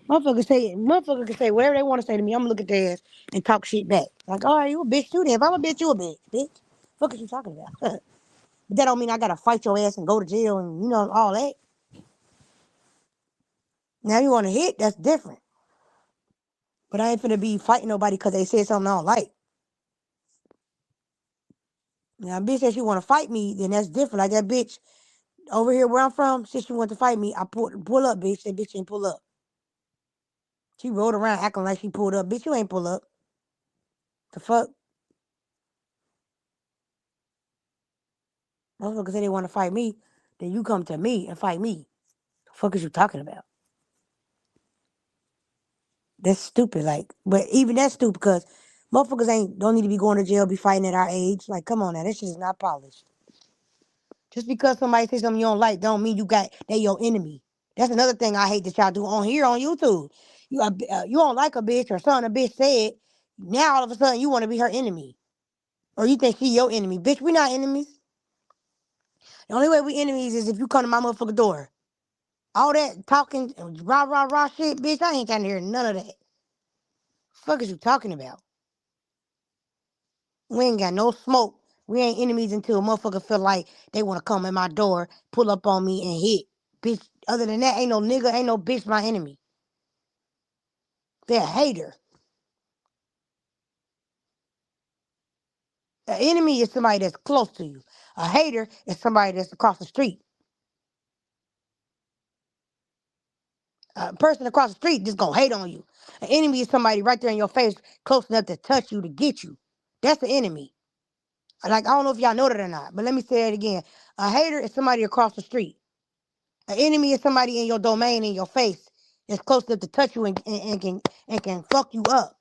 [SPEAKER 1] Motherfucker can say whatever they want to say to me. I'm gonna look at their ass and talk shit back. Like, all right, you a bitch too then. If I'm a bitch, you a bitch. Fuck is you talking about? But that don't mean I gotta fight your ass and go to jail and all that. Now you want to hit, that's different. But I ain't finna be fighting nobody because they said something I don't like. Now, a bitch says she want to fight me, then that's different. Like that bitch over here where I'm from, since she want to fight me, I pull up, bitch. That bitch ain't pull up. She rode around acting like she pulled up. Bitch, you ain't pull up. The fuck? Motherfuckers say they want to fight me, then you come to me and fight me. The fuck is you talking about? That's stupid. Like, but even that's stupid because motherfuckers don't need to be going to jail, be fighting at our age. Like, come on now, this shit is not polished. Just because somebody says something you don't like, don't mean they your enemy. That's another thing I hate that y'all do on here on YouTube. You don't like a bitch or something a bitch said. Now all of a sudden you want to be her enemy, or you think she your enemy. Bitch, we not enemies. The only way we enemies is if you come to my motherfucking door. All that talking, rah rah rah shit, bitch. I ain't trying to hear none of that. Fuck is you talking about? We ain't got no smoke. We ain't enemies until a motherfucker feel like they want to come in my door, pull up on me, and hit. Bitch, other than that, ain't no nigga, ain't no bitch my enemy. They're a hater. An enemy is somebody that's close to you. A hater is somebody that's across the street. A person across the street just gonna hate on you. An enemy is somebody right there in your face, close enough to touch you, to get you. That's the enemy. Like, I don't know if y'all know that or not, but let me say it again. A hater is somebody across the street. An enemy is somebody in your domain, in your face, that's close enough to touch you and can fuck you up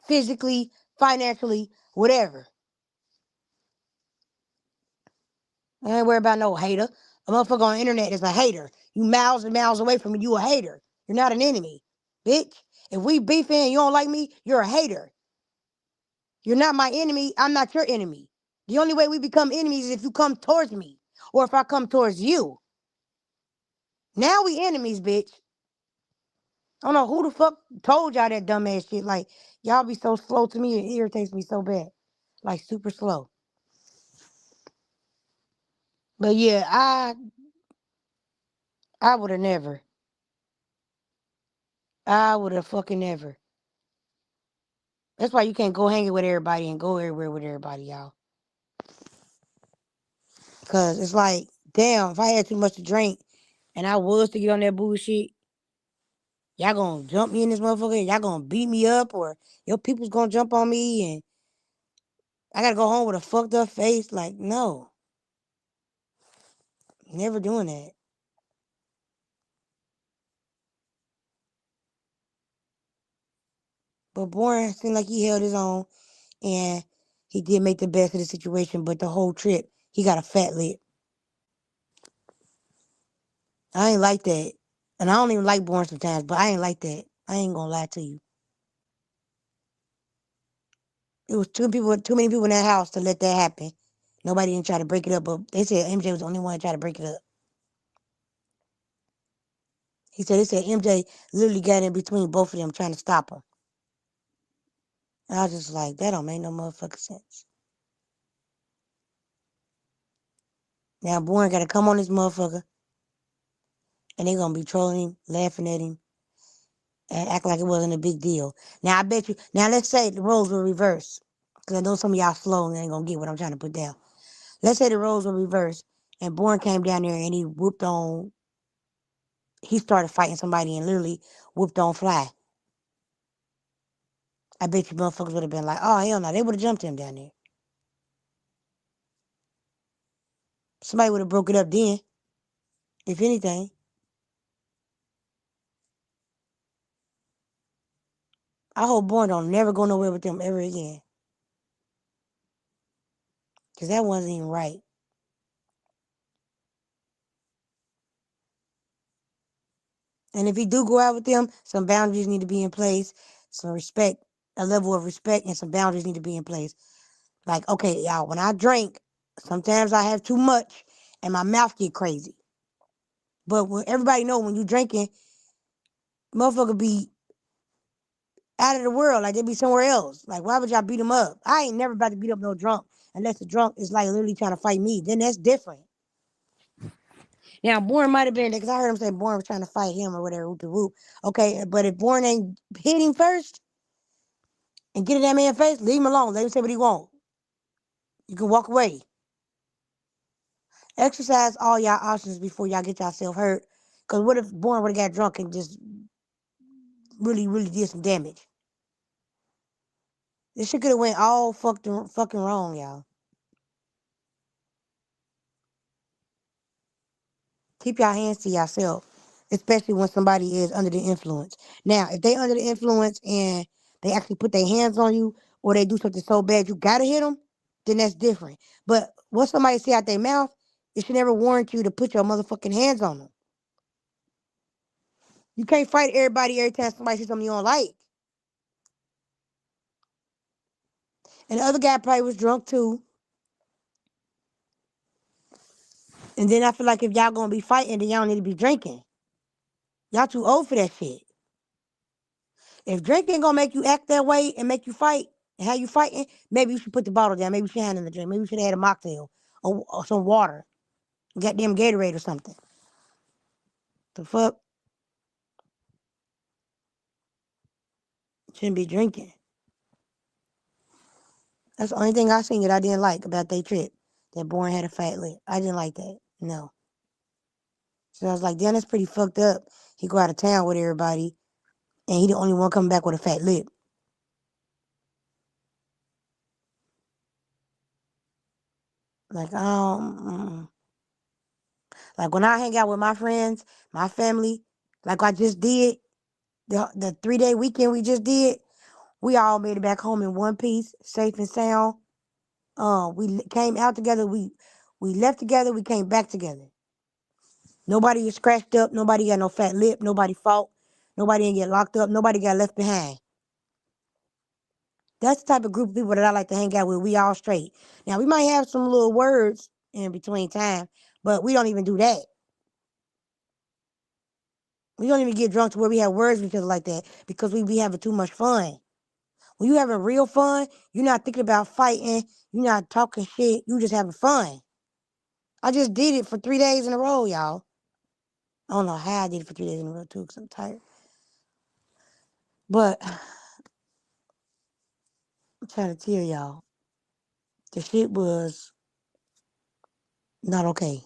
[SPEAKER 1] physically, financially, whatever. I ain't worried about no hater. A motherfucker on the internet is a hater. You miles and miles away from me, you a hater. You're not an enemy, bitch. If we beefing and you don't like me, you're a hater. You're not my enemy. I'm not your enemy. The only way we become enemies is if you come towards me or if I come towards you. Now we enemies, bitch. I don't know who the fuck told y'all that dumbass shit. Like, y'all be so slow to me. It irritates me so bad. Like, super slow. But yeah, I would have never. I would have fucking never. That's why you can't go hanging with everybody and go everywhere with everybody, y'all. Cause it's like, damn, if I had too much to drink and I was to get on that bullshit, y'all gonna jump me in this motherfucker, y'all gonna beat me up, or your people's gonna jump on me and I gotta go home with a fucked up face. Like, no, never doing that. But Bourne seemed like he held his own and he did make the best of the situation, but the whole trip, he got a fat lip. I ain't like that. And I don't even like Born sometimes, but I ain't like that. I ain't gonna lie to you. It was too many people in that house to let that happen. Nobody didn't try to break it up, but they said MJ was the only one to try to break it up. They said MJ literally got in between both of them trying to stop them. And I was just like, that don't make no motherfucking sense. Now Born gotta come on this motherfucker and they gonna be trolling him, laughing at him, and act like it wasn't a big deal. Now I bet you now let's say the roles were reversed. Cause I know some of y'all slow and ain't gonna get what I'm trying to put down. Let's say the roles were reversed and Born came down there and he started fighting somebody and literally whooped on Fly. I bet you motherfuckers would have been like, oh hell no, they would have jumped him down there. Somebody would have broke it up then, if anything. I hope Born don't never go nowhere with them ever again. Cause that wasn't even right. And if he do go out with them, some boundaries need to be in place. Some respect, a level of respect, and some boundaries need to be in place. Like, okay, y'all, when I drink, sometimes I have too much and my mouth get crazy. But when everybody know when you drinking, motherfucker be out of the world, like they be somewhere else. Like, why would y'all beat them up? I ain't never about to beat up no drunk unless the drunk is like literally trying to fight me. Then that's different. Now, Born might have been because I heard him say Born was trying to fight him or whatever. Whoop de whoop. Okay, but if Born ain't hit him first and get in that man's face, leave him alone. Let him say what he want. You can walk away. Exercise all y'all options before y'all get yourself hurt. Cause what if Born would have got drunk and just really, really did some damage? This shit could have went all fucking wrong, y'all. Keep your hands to yourself, especially when somebody is under the influence. Now, if they under the influence and they actually put their hands on you or they do something so bad you gotta hit them, then that's different. But what somebody say out their mouth, it should never warrant you to put your motherfucking hands on them. You can't fight everybody every time somebody says something you don't like. And the other guy probably was drunk too. And then I feel like if y'all gonna be fighting, then y'all don't need to be drinking. Y'all too old for that shit. If drinking gonna make you act that way and make you fight and how you fighting, maybe you should put the bottle down. Maybe you should hand in the drink. Maybe you should have had a mocktail or some water. Goddamn Gatorade or something. The fuck? Shouldn't be drinking. That's the only thing I seen that I didn't like about their trip. That Born had a fat lip. I didn't like that. No. So I was like, damn, that's pretty fucked up. He go out of town with everybody and he the only one coming back with a fat lip. Like, like when I hang out with my friends, my family, like I just did, the 3 day weekend we just did, we all made it back home in one piece, safe and sound. We came out together. We left together. We came back together. Nobody was scratched up. Nobody got no fat lip. Nobody fought. Nobody didn't get locked up. Nobody got left behind. That's the type of group of people that I like to hang out with. We all straight. Now we might have some little words in between time, but we don't even do that. We don't even get drunk to where we have words with each other like that because we be having too much fun. When you having real fun, you're not thinking about fighting. You're not talking shit. You just having fun. I just did it for 3 days in a row, y'all. I don't know how I did it for 3 days in a row too, because I'm tired. But I'm trying to tell y'all, the shit was not okay.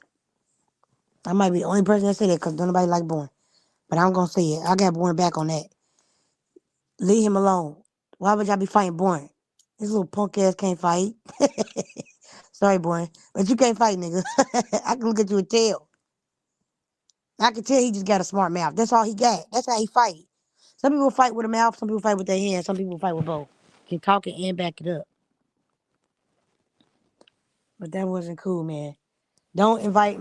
[SPEAKER 1] I might be the only person that say that because nobody like Born. But I'm gonna say it. I got Born back on that. Leave him alone. Why would y'all be fighting Born? This little punk ass can't fight. Sorry, Born. But you can't fight, nigga. I can look at you and tell. I can tell he just got a smart mouth. That's all he got. That's how he fight. Some people fight with a mouth, some people fight with their hands, some people fight with both. Can talk it and back it up. But that wasn't cool, man. Don't invite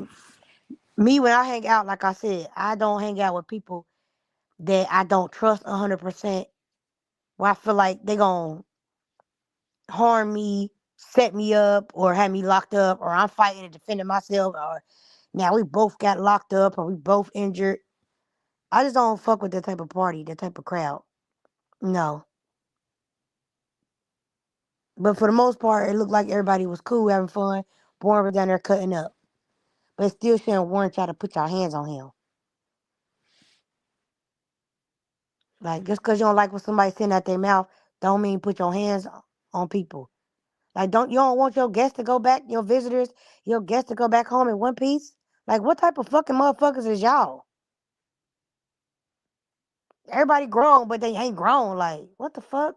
[SPEAKER 1] Me, when I hang out, like I said, I don't hang out with people that I don't trust 100%. Where I feel like they gon' harm me, set me up, or have me locked up, or I'm fighting and defending myself, or now we both got locked up, or we both injured. I just don't fuck with that type of party, that type of crowd. No. But for the most part, it looked like everybody was cool, having fun. Born was down there cutting up. But it still shouldn't warrant y'all to put your hands on him. Like, just because you don't like what somebody's saying out their mouth, don't mean put your hands on people. Like, you don't want your guests to go back, your visitors, your guests to go back home in one piece? Like, what type of fucking motherfuckers is y'all? Everybody grown, but they ain't grown. Like, what the fuck?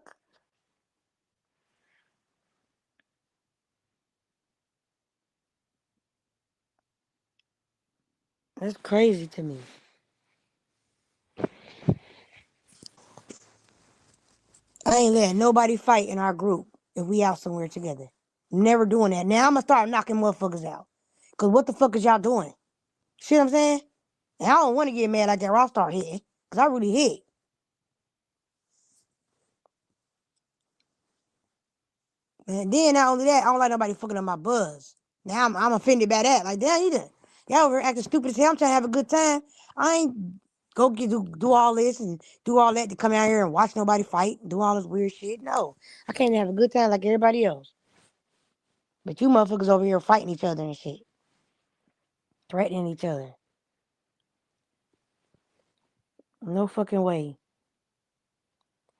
[SPEAKER 1] That's crazy to me. I ain't letting nobody fight in our group if we out somewhere together. Never doing that. Now I'm gonna start knocking motherfuckers out. Cause what the fuck is y'all doing? See what I'm saying? And I don't want to get mad like that or I'll start hitting. Cause I really hit. And then not only that, I don't like nobody fucking up my buzz. Now I'm offended by that. Like, damn, y'all over here acting stupid as hell. I'm trying to have a good time. I ain't do all this and do all that to come out here and watch nobody fight and do all this weird shit. No. I can't have a good time like everybody else. But you motherfuckers over here fighting each other and shit. Threatening each other. No fucking way.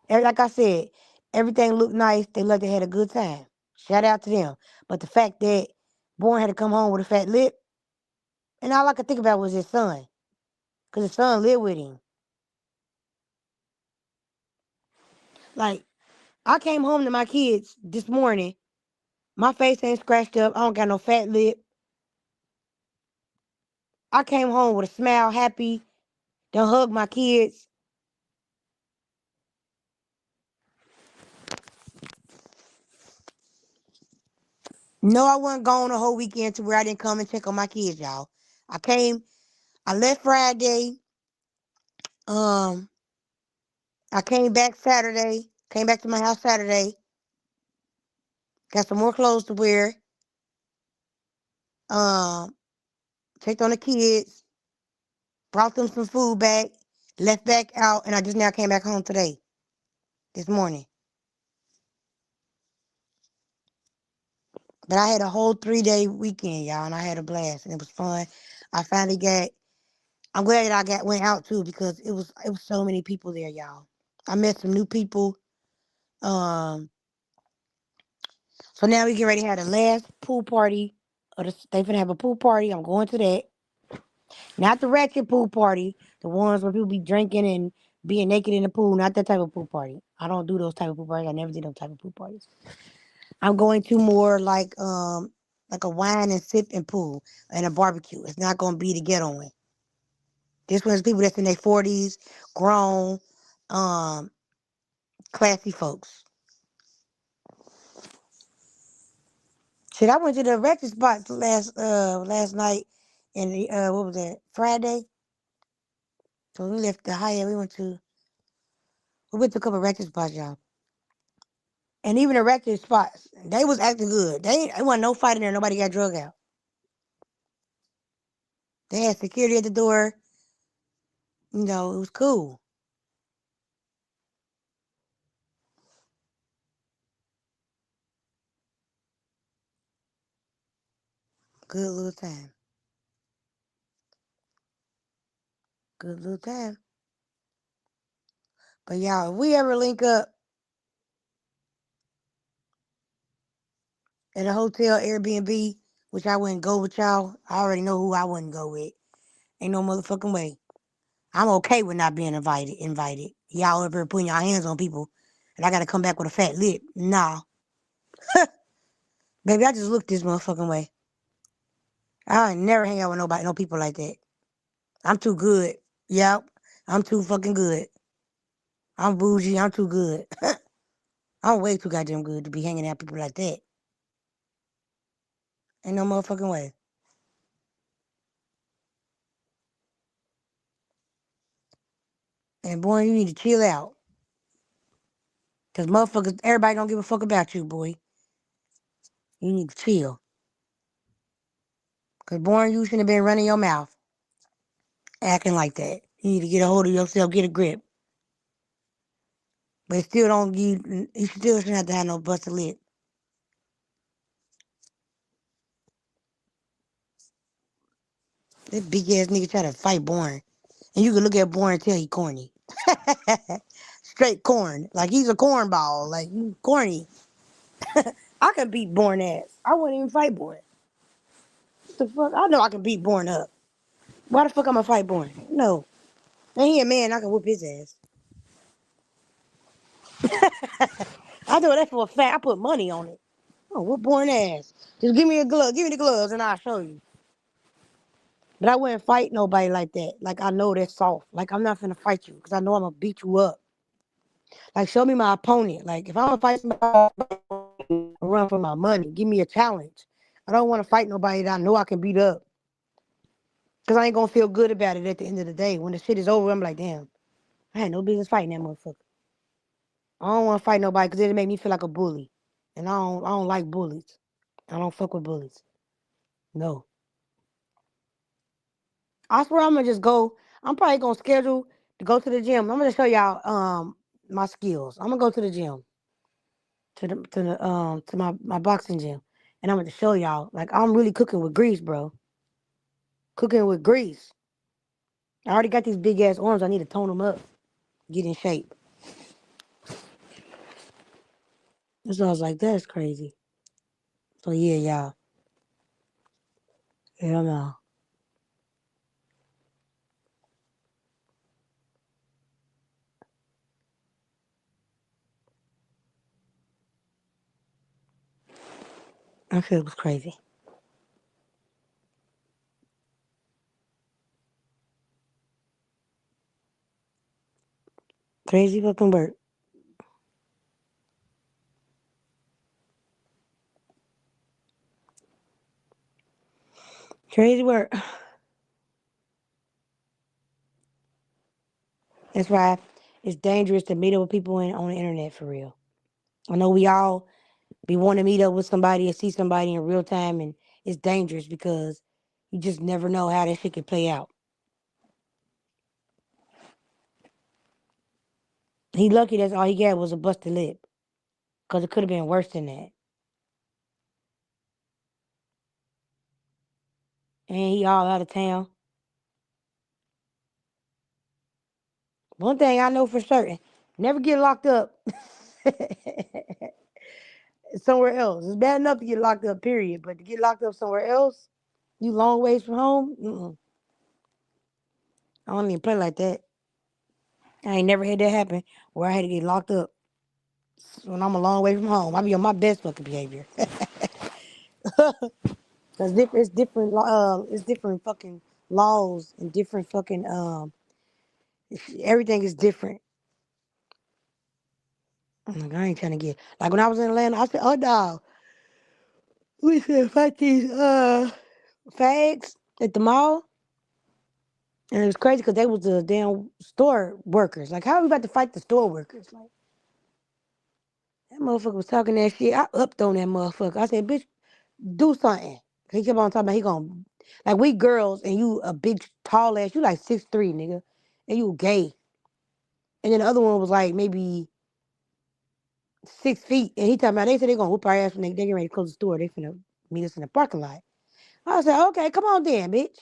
[SPEAKER 1] Like I said, everything looked nice. They looked they had a good time. Shout out to them. But the fact that Born had to come home with a fat lip, and all I could think about was his son. Because his son lived with him. Like, I came home to my kids this morning. My face ain't scratched up. I don't got no fat lip. I came home with a smile, happy. Done hug my kids. No, I wasn't gone the whole weekend to where I didn't come and check on my kids, y'all. I left Friday. Um, I came back Saturday. Came back to my house Saturday. Got some more clothes to wear. Um, checked on the kids. Brought them some food back. Left back out, and I just now came back home today, this morning. But I had a whole 3-day weekend, y'all, and I had a blast, and it was fun. I finally got. I'm glad that went out too because it was so many people there, y'all. I met some new people. Um, so now we get ready to have the last pool party. They finna have a pool party. I'm going to that. Not the ratchet pool party, the ones where people be drinking and being naked in the pool. Not that type of pool party. I don't do those type of pool parties. I never did those type of pool parties. I'm going to more like a wine and sipping pool and a barbecue. It's not gonna be the ghetto one. This one's people that's in their 40s, grown, um, classy folks. Shit, I went to the record spot last night and what was that? Friday. So we left the Hyatt. We went to a couple record spots, y'all. And even the record spots, they was acting good. They wasn't no fighting there. Nobody got drug out. They had security at the door. It was cool. Good little time. Good little time. But y'all, if we ever link up at a hotel Airbnb, which I wouldn't go with y'all, I already know who I wouldn't go with. Ain't no motherfucking way. I'm okay with not being invited. Y'all ever putting your hands on people and I gotta come back with a fat lip. Nah. Baby, I just look this motherfucking way. I ain't never hang out with nobody, no people like that. I'm too good. Yep. I'm too fucking good. I'm bougie. I'm too good. I'm way too goddamn good to be hanging out with people like that. Ain't no motherfucking way. And boy, you need to chill out. Cause motherfuckers, everybody don't give a fuck about you, boy. You need to chill. Cause born you shouldn't have been running your mouth, acting like that. You need to get a hold of yourself, get a grip. But still don't you still shouldn't have to have no busted lip. This big ass nigga try to fight Born. And you can look at Born and tell he corny. Straight corn. Like he's a cornball. Like you corny. I can beat Born ass. I wouldn't even fight Born. What the fuck? I know I can beat Born up. Why the fuck I'm gonna fight Born? No. And he a man, I can whoop his ass. I know that for a fact. I put money on it. Oh, whoop Born ass. Just give me a glove. Give me the gloves and I'll show you. But I wouldn't fight nobody like that. Like I know that's soft. Like I'm not finna fight you because I know I'm gonna beat you up. Like show me my opponent. Like if I'm gonna fight somebody, I run for my money. Give me a challenge. I don't want to fight nobody that I know I can beat up. Cause I ain't gonna feel good about it at the end of the day. When the shit is over, I'm like, damn, I had no business fighting that motherfucker. I don't want to fight nobody because it'll make me feel like a bully, and I don't like bullies. I don't fuck with bullies. No, I swear I'm gonna just go. I'm probably gonna schedule to go to the gym. I'm gonna show y'all my skills. I'm gonna go to the gym to my boxing gym, and I'm gonna show y'all like I'm really cooking with grease, bro. Cooking with grease. I already got these big ass arms. I need to tone them up, get in shape. So I was like, that's crazy. So yeah, y'all. Hell no. I feel it was crazy. Crazy fucking work. Crazy work. That's why it's dangerous to meet up with people on the internet for real. I know we all be wanting to meet up with somebody and see somebody in real time, and it's dangerous because you just never know how that shit could play out. He lucky that's all he got was a busted lip, cause it could have been worse than that. And he all out of town. One thing I know for certain: never get locked up somewhere else. It's bad enough to get locked up, period, but to get locked up somewhere else, you long ways from home. I don't even play like that. I ain't never had that happen where I had to get locked up when I'm a long way from home. I be on my best fucking behavior. Cause it's different fucking laws and different fucking everything is different. I'm like, I ain't trying to get like when I was in Atlanta. I said, oh dog, we should fight these fags at the mall, and it was crazy because they was the damn store workers. Like, how are we about to fight the store workers? Like that motherfucker was talking that shit. I upped on that motherfucker. I said, bitch, do something. He kept on talking about he gonna like we girls and you a big tall ass. You like 6'3", nigga, and you gay. And then the other one was like maybe 6 feet, and he talking about they said they gonna whoop our ass when they getting ready to close the store. They finna meet us in the parking lot. I said, okay, come on then, bitch.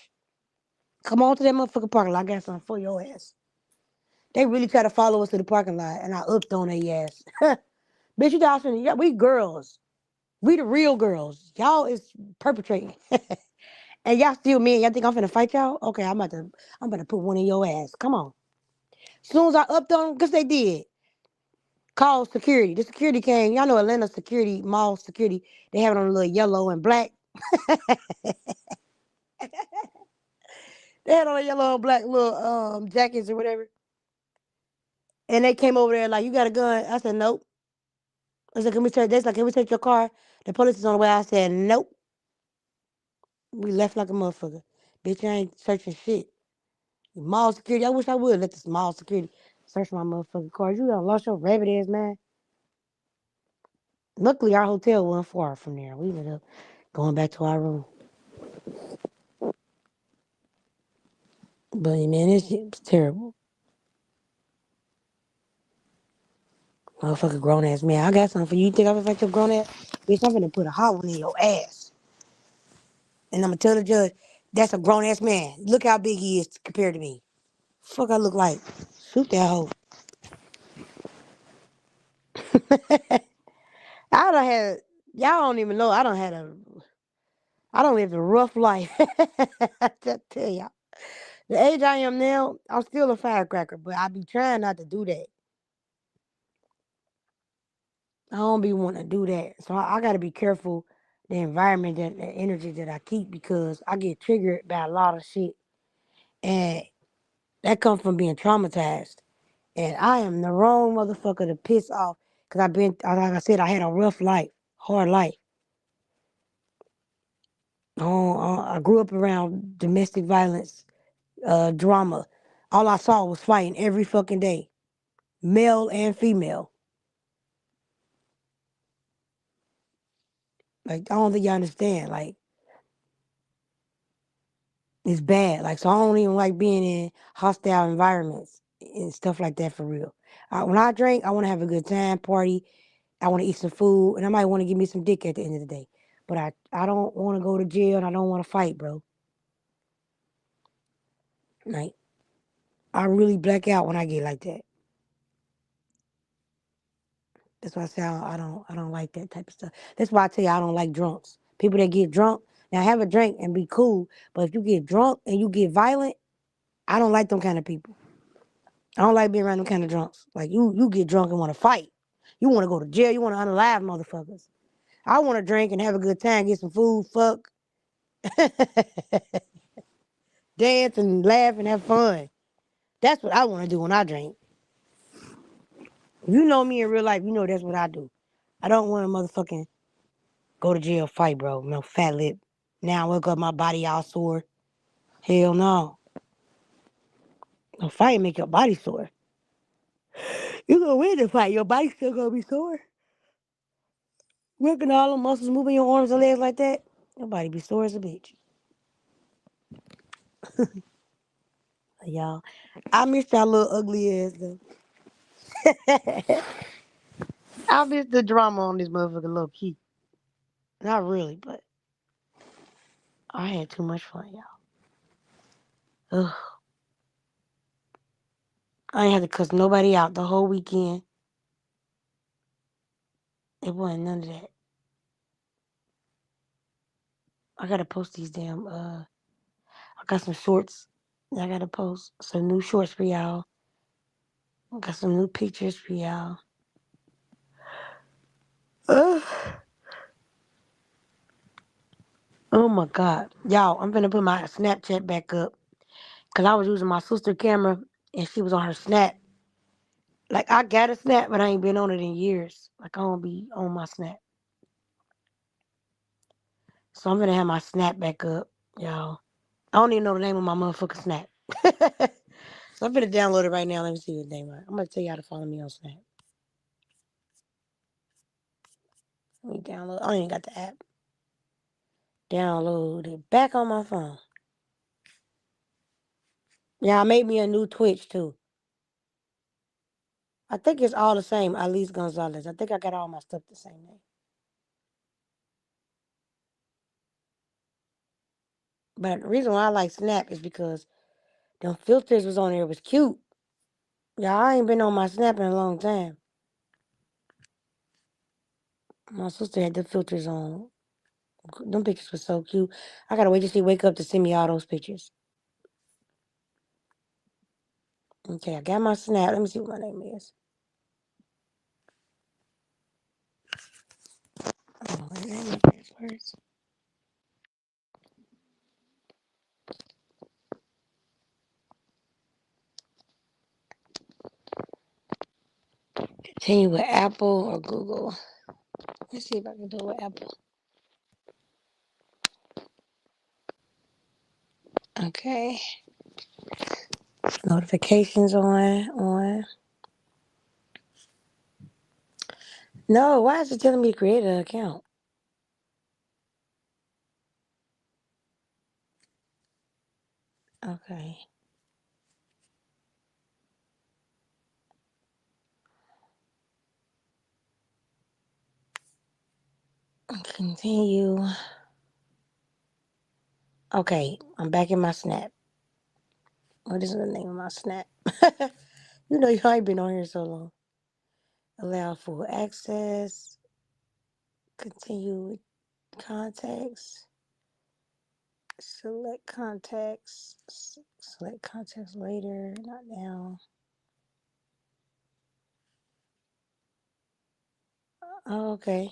[SPEAKER 1] Come on to that motherfucking parking lot. I got something for your ass. They really try to follow us to the parking lot, and I upped on their ass. Bitch, you guys finna, yeah, we girls. We the real girls. Y'all is perpetrating. And y'all still me. Y'all think I'm finna fight y'all? Okay, I'm about to put one in your ass. Come on. As soon as I upped on them, cause they did. Call security. The security came. Y'all know Atlanta security, mall security. They have it on a little yellow and black. They had on a yellow and black little jackets or whatever. And they came over there like, you got a gun? I said, nope. I said, can we take this? Like, can we take your car? The police is on the way. I said, nope. We left like a motherfucker. Bitch, I ain't searching shit. Mall security. I wish I would let the mall security. search my motherfucking car. You done lost your rabbit ass, man. Luckily, our hotel wasn't far from there. We ended up going back to our room. But man, this shit was terrible. Motherfucker grown ass man. I got something for you. You think I'm gonna fight your grown ass? Bitch, I'm gonna put a hot one in your ass. And I'm gonna tell the judge, that's a grown ass man. Look how big he is compared to me. Fuck I look like. Shoot that hoe. I done had y'all don't even know I don't live a rough life. I just tell y'all. The age I am now, I'm still a firecracker, but I be trying not to do that. I don't be wanting to do that. So I gotta be careful the environment and the energy that I keep because I get triggered by a lot of shit. And that comes from being traumatized. And I am the wrong motherfucker to piss off because like I said, I had a rough life, hard life. I grew up around domestic violence, drama. All I saw was fighting every fucking day, male and female. Like, I don't think y'all understand. Like, it's bad. Like, so I don't even like being in hostile environments and stuff like that for real. When I drink, I want to have a good time, party. I want to eat some food, and I might want to give me some dick at the end of the day. But I don't want to go to jail, and I don't want to fight, bro. Like, I really black out when I get like that. That's why I say I don't like that type of stuff. That's why I tell you I don't like drunks. People that get drunk. Now have a drink and be cool, but if you get drunk and you get violent, I don't like them kind of people. I don't like being around them kind of drunks. Like you get drunk and want to fight. You want to go to jail. You want to unalive motherfuckers. I want to drink and have a good time, get some food, fuck, dance and laugh and have fun. That's what I want to do when I drink. If you know me in real life, you know that's what I do. I don't want to motherfucking go to jail, fight, bro. No fat lip. Now I wake up, my body all sore. Hell no. No fight make your body sore. You gonna win the fight, your body still gonna be sore. Working all the muscles, moving your arms and legs like that, your body be sore as a bitch. Y'all, I miss y'all little ugly ass though. I miss the drama on this motherfucker low key. Not really, but I had too much fun, y'all. Ugh. I ain't had to cuss nobody out the whole weekend. It wasn't none of that. I gotta post these damn I got some shorts. I gotta post some new shorts for y'all. I got some new pictures for y'all. Ugh. Oh my god. Y'all, I'm gonna put my Snapchat back up. Cause I was using my sister camera and she was on her snap. Like I got a snap, but I ain't been on it in years. Like I don't be on my snap. So I'm gonna have my snap back up, y'all. I don't even know the name of my motherfucking snap. So I'm gonna download it right now. Let me see what the name is. I'm gonna tell you how to follow me on Snap. Let me download. I don't even got the app. Download it back on my phone. Yeah, I made me a new Twitch too. I think it's all the same. Alice Gonzalez. I think I got all my stuff the same name. But the reason why I like Snap is because them filters was on there. It was cute. Yeah, I ain't been on my Snap in a long time. My sister had the filters on. Them pictures were so cute. I gotta wait till she wake up to send me all those pictures. Okay, I got my Snap. Let me see what my name is. Oh, I got my passwords. Continue with Apple or Google. Let's see if I can do it with Apple. Okay. Notifications on. No, why is it telling me to create an account? Okay. Continue. Okay, I'm back in my snap. What is the name of my snap? You ain't been on here so long. Allow full access. Continue with contacts. Select contacts. Select contacts later, not now. Oh, okay.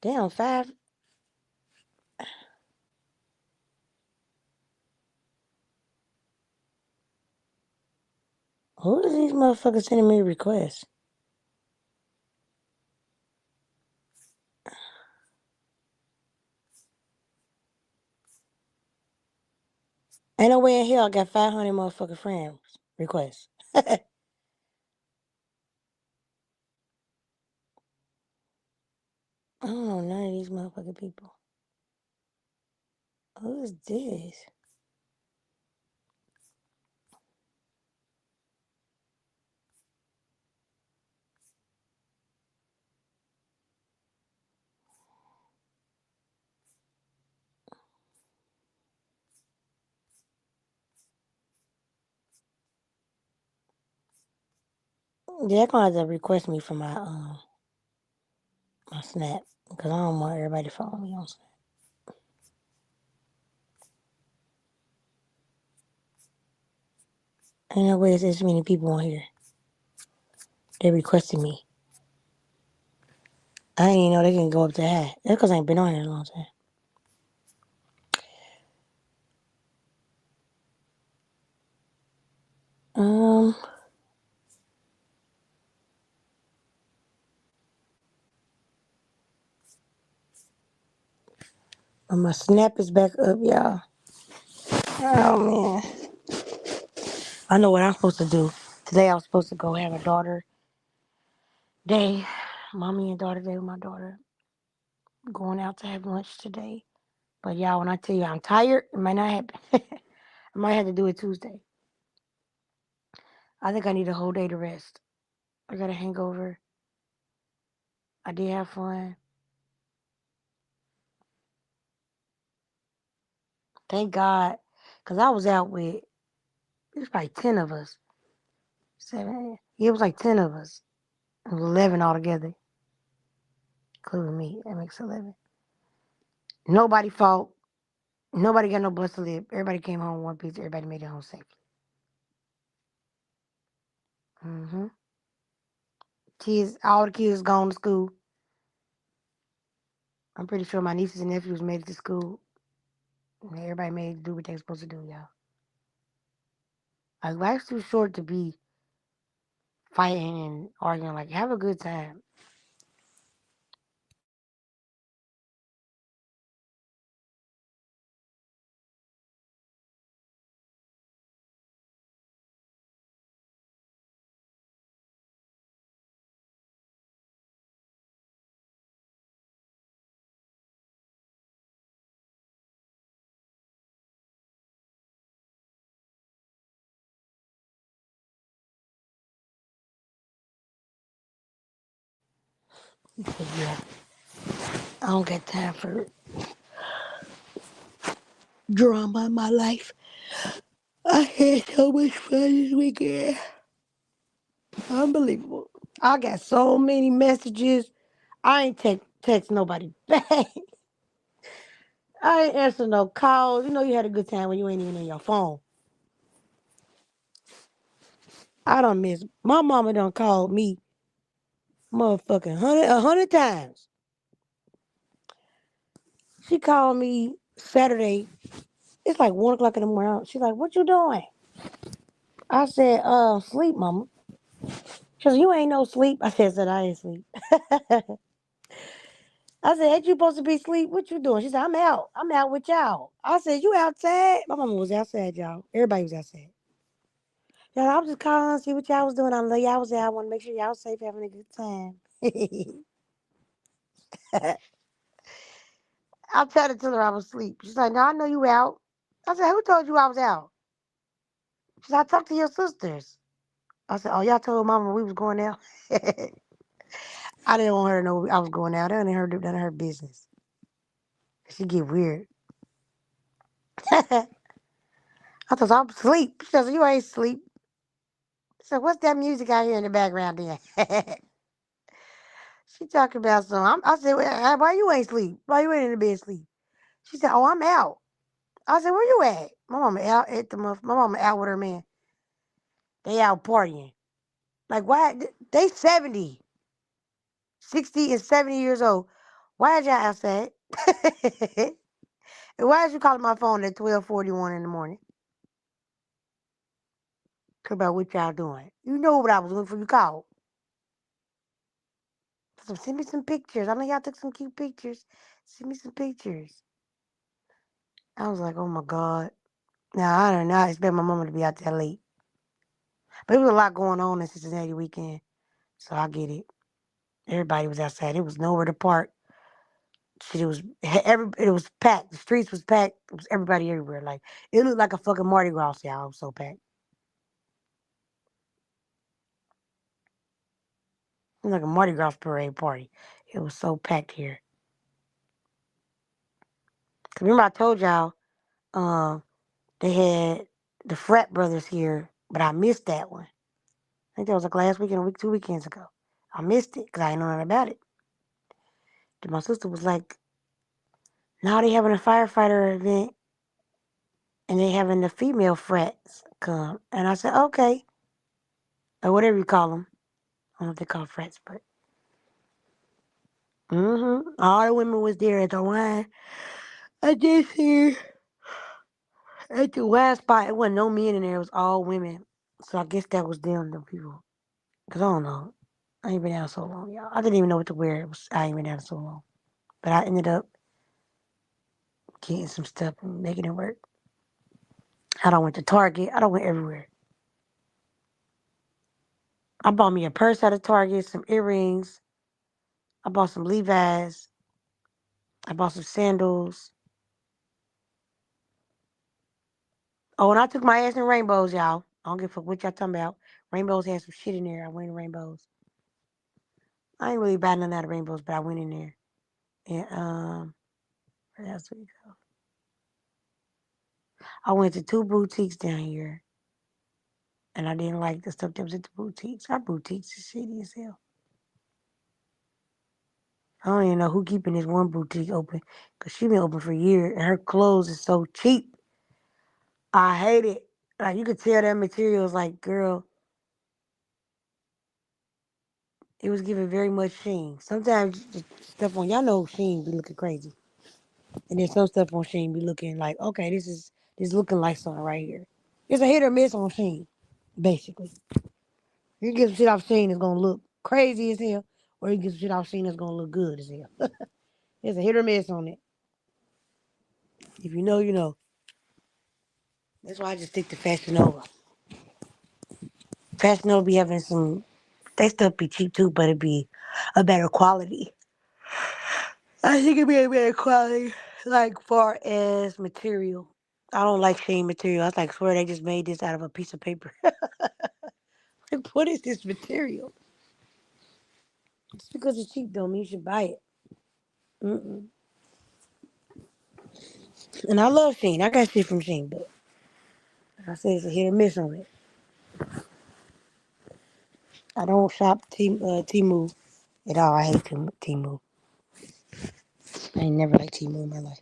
[SPEAKER 1] Damn, five. Who is these motherfuckers sending me requests? Ain't no way in hell I got 500 motherfucking friends requests. I don't know none of these motherfucking people. Who is this? They're gonna have to request me for my snap because I don't want everybody to follow me on Snap. Ain't no way there's this many people on here. They requested me. I didn't even know they can go up to that. That's because I ain't been on here in a long time. Um, but my snap is back up, y'all. Oh man, I know what I'm supposed to do. Today I was supposed to go have a daughter day, mommy and daughter day with my daughter. Going out to have lunch today. But y'all, when I tell you I'm tired, it might not happen. I might have to do it Tuesday. I think I need a whole day to rest. I got a hangover. I did have fun. Thank God. Because I was out with, it was probably 10 of us. Seven. Yeah, it was like 10 of us. It was 11 altogether, including me. That makes 11. Nobody fought. Nobody got no busted lip. Everybody came home one piece. Everybody made it home safely. Hmm. Kids, all the kids gone to school. I'm pretty sure my nieces and nephews made it to school. Everybody made it do what they supposed to do, y'all. Like, life's too short to be fighting and arguing. Like, have a good time. But yeah, I don't got time for drama in my life. I had so much fun this weekend. Unbelievable. I got so many messages. I ain't text nobody back. I ain't answer no calls. You had a good time when you ain't even on your phone. I don't miss. My mama done called me motherfucking 100 times. She called me Saturday. It's like 1 o'clock in the morning. She's like, "What you doing?" I said, sleep, mama." She said, "You ain't no sleep." I said, "I ain't sleep." I said, "Ain't you supposed to be asleep? What you doing?" She said, "I'm out. I'm out with y'all." I said, "You outside?" My mama was outside, y'all. Everybody was outside. Yeah, I was just calling to see what y'all was doing. I know y'all was there. I want to make sure y'all was safe, having a good time. I'm trying to tell her I was asleep. She's like, no, I know you out. I said, who told you I was out? She said, I talked to your sisters. I said, oh, y'all told mama we was going out? I didn't want her to know I was going out. That ain't her, none of her business. She get weird. I thought I'm asleep. She said, you ain't asleep. So what's that music I hear in the background then? She talking about some. I said, well, why you ain't sleep? Why you ain't in the bed sleep? She said, oh, I'm out. I said, where you at? My mama out at the month. My mama out with her man. They out partying. Like, why? They 70, 60, and 70 years old. Why is y'all outside? And why is you calling my phone at 12:41 in the morning? Talk about what y'all doing. You know what I was doing before you called. So send me some pictures. I know y'all took some cute pictures. Send me some pictures. I was like, oh my God. Now, I don't know. I expect my mama to be out there late. But there was a lot going on in Cincinnati weekend. So I get it. Everybody was outside. It was nowhere to park. Shit, it was packed. The streets was packed. It was everybody everywhere. Like it looked like a fucking Mardi Gras, y'all. It was so packed. It was like a Mardi Gras parade party. It was so packed here. 'Cause remember I told y'all, um, they had the frat brothers here, but I missed that one. I think that was like last weekend, a week, 2 weekends ago. I missed it because I didn't know nothing about it. Then my sister was like, "Now they having a firefighter event, and they having the female frats come." And I said, "Okay," or whatever you call them. I don't know if they call frats, but all the women was there at the wine. I just here at the wine spot. It wasn't no men in there. It was all women. So I guess that was them, the people. Cause I don't know. I ain't been out so long, y'all. I didn't even know what to wear. I ain't been out so long. But I ended up getting some stuff and making it work. I don't went to Target. I don't went everywhere. I bought me a purse at a Target, some earrings. I bought some Levi's. I bought some sandals. Oh, and I took my ass in rainbows, y'all. I don't give a fuck what y'all talking about. Rainbows had some shit in there. I went in rainbows. I ain't really buying none out of rainbows, but I went in there. And where else we go? I went to two boutiques down here, and I didn't like the stuff that was at the boutiques. Our boutiques is shitty as hell. I don't even know who keeping this one boutique open, cause she been open for years, and her clothes is so cheap. I hate it. Like you could tell that material is like, girl, it was giving very much Sheen. Sometimes the stuff on y'all know Sheen be looking crazy. And then some stuff on Sheen be looking like, okay, this looking like something right here. It's a hit or miss on Sheen, basically. You get some shit off Sheen that's gonna look crazy as hell, or you get some shit off Sheen that's gonna look good as hell. It's a hit or miss on it. If you know, you know. That's why I just stick to Fashion Nova. Fashion Nova be having some. They still be cheap too, but it be a better quality. I think it'd be a better quality, like far as material. I don't like Sheen material. I was like, swear they just made this out of a piece of paper. Like, what is this material? Just because it's cheap don't mean you should buy it. Mm-mm. And I love Sheen. I got shit from Sheen, but like I said, it's a hit or miss on it. I don't shop Temu at all. I hate Temu. I ain't never liked Temu in my life.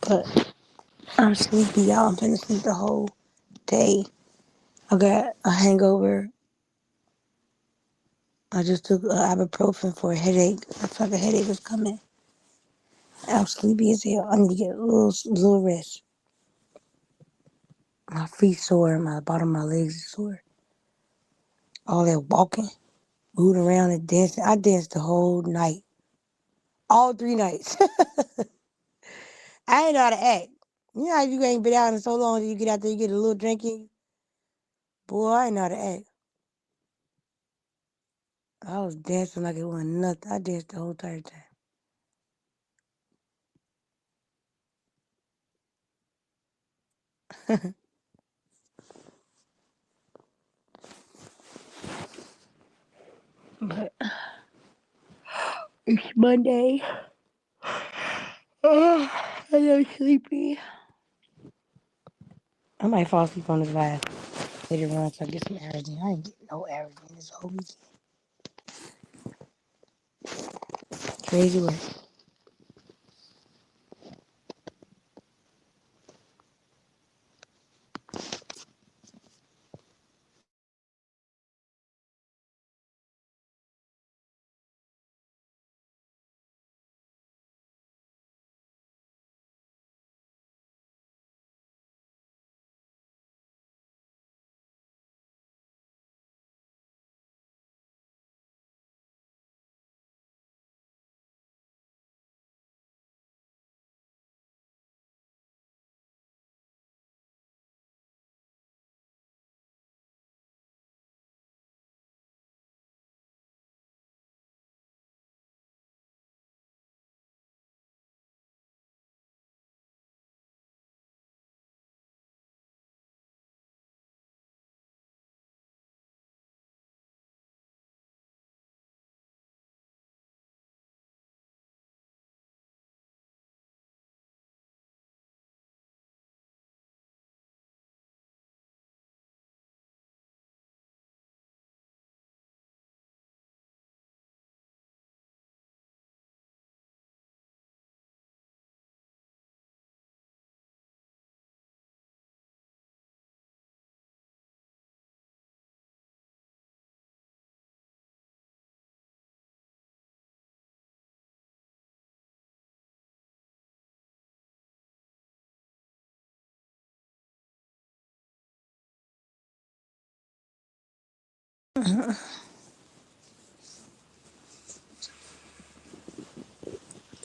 [SPEAKER 1] But I'm sleepy, y'all. I'm finna sleep the whole day. I got a hangover. I just took ibuprofen for a headache. I felt like a headache was coming. I'm sleepy as hell. I need to get a little rest. My feet sore. My bottom of my legs is sore. All that walking, moving around and dancing. I danced the whole night. all 3 nights. I ain't know how to act. You know how you ain't been out in so long that you get out there, you get a little drink in you? Boy, I ain't know how to act. I was dancing like it wasn't nothing. I danced the whole entire time. But it's Monday. Oh, I'm so sleepy. I might fall asleep on this live later on so I get some hours in. I ain't getting no hours in this whole weekend. Crazy work.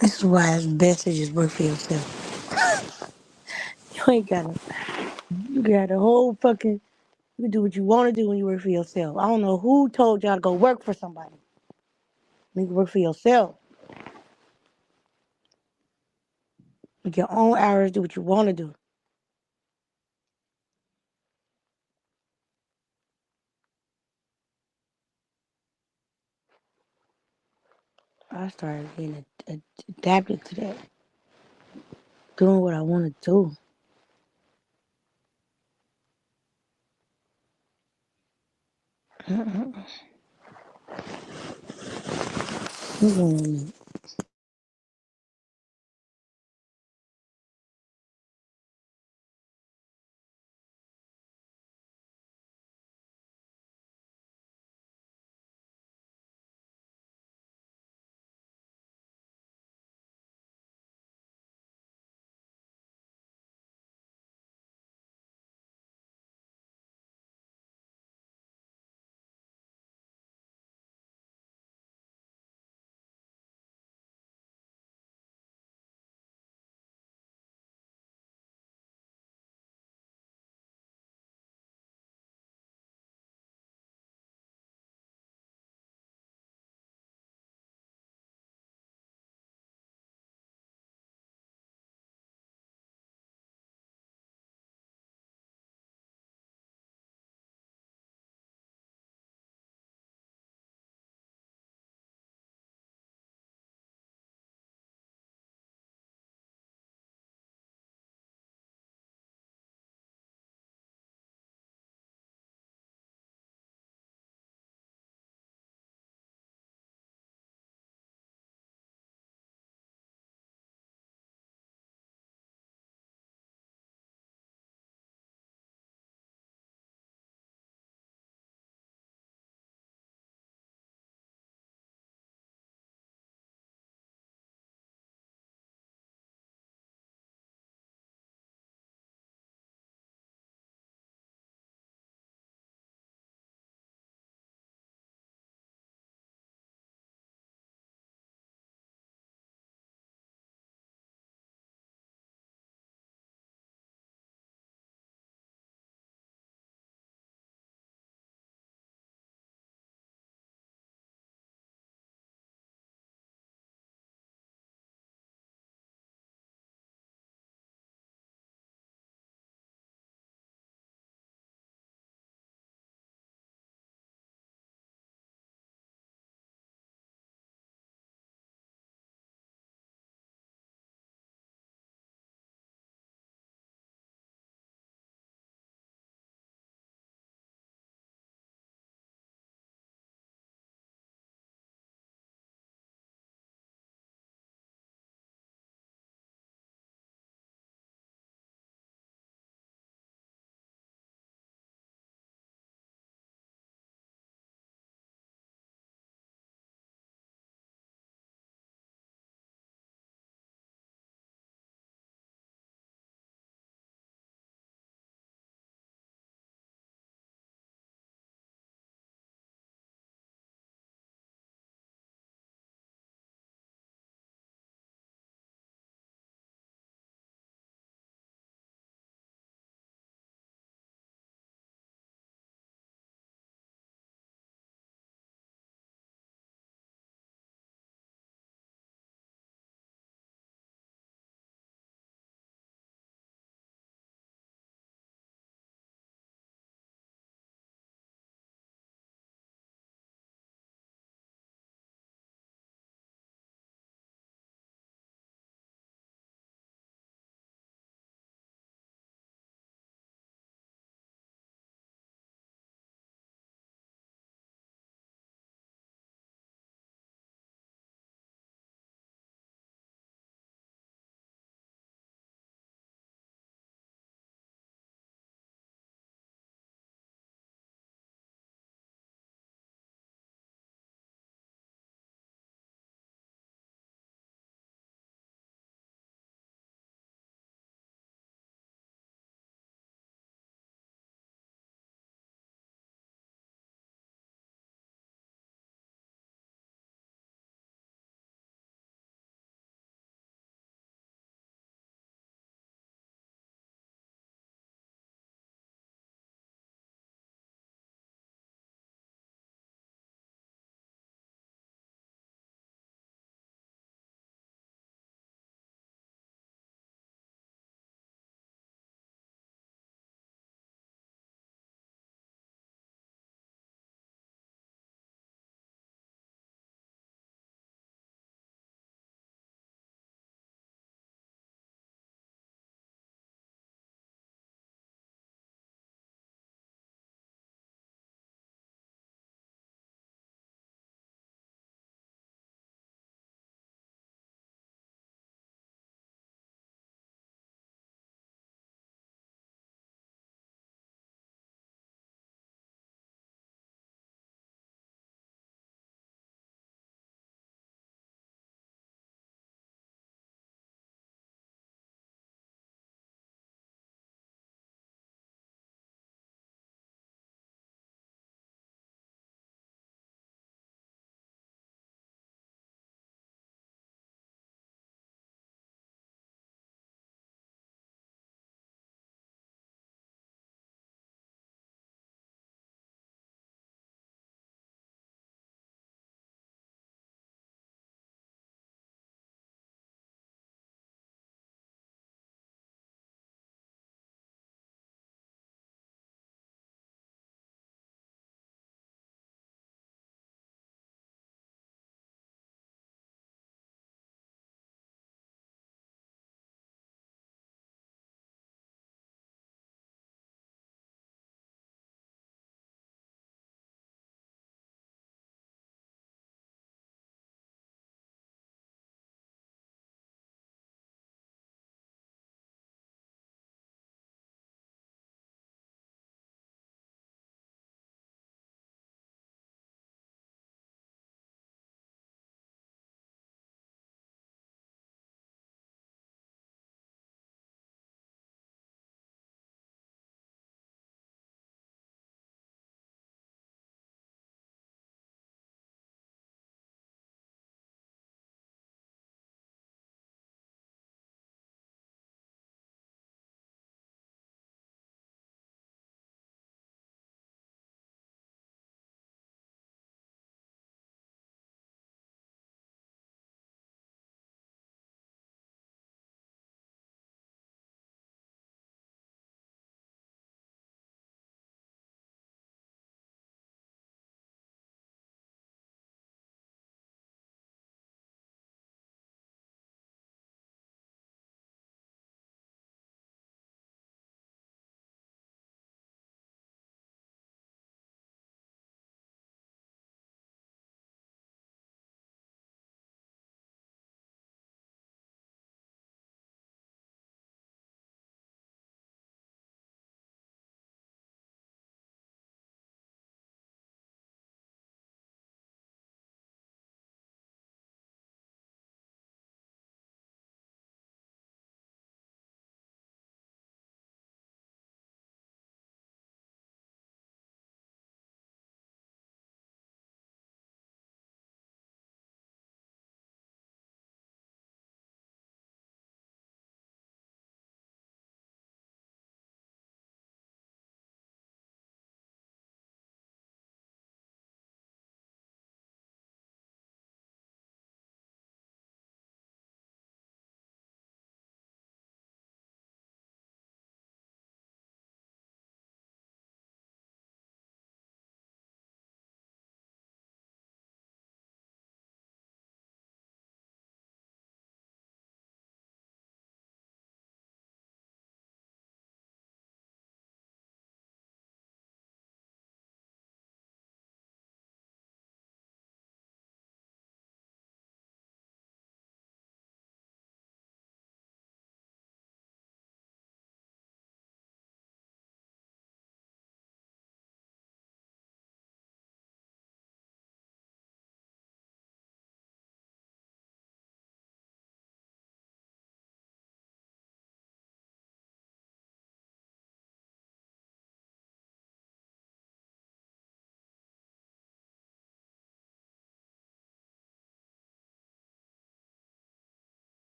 [SPEAKER 1] This is why it's best to just work for yourself. You ain't gotta, you got a whole fucking, you can do what you want to do when you work for yourself. I don't know who told y'all to go work for somebody. You can work for yourself. Make your own hours, do what you want to do. I started getting adapted to that, doing what I want to do. Mm-mm.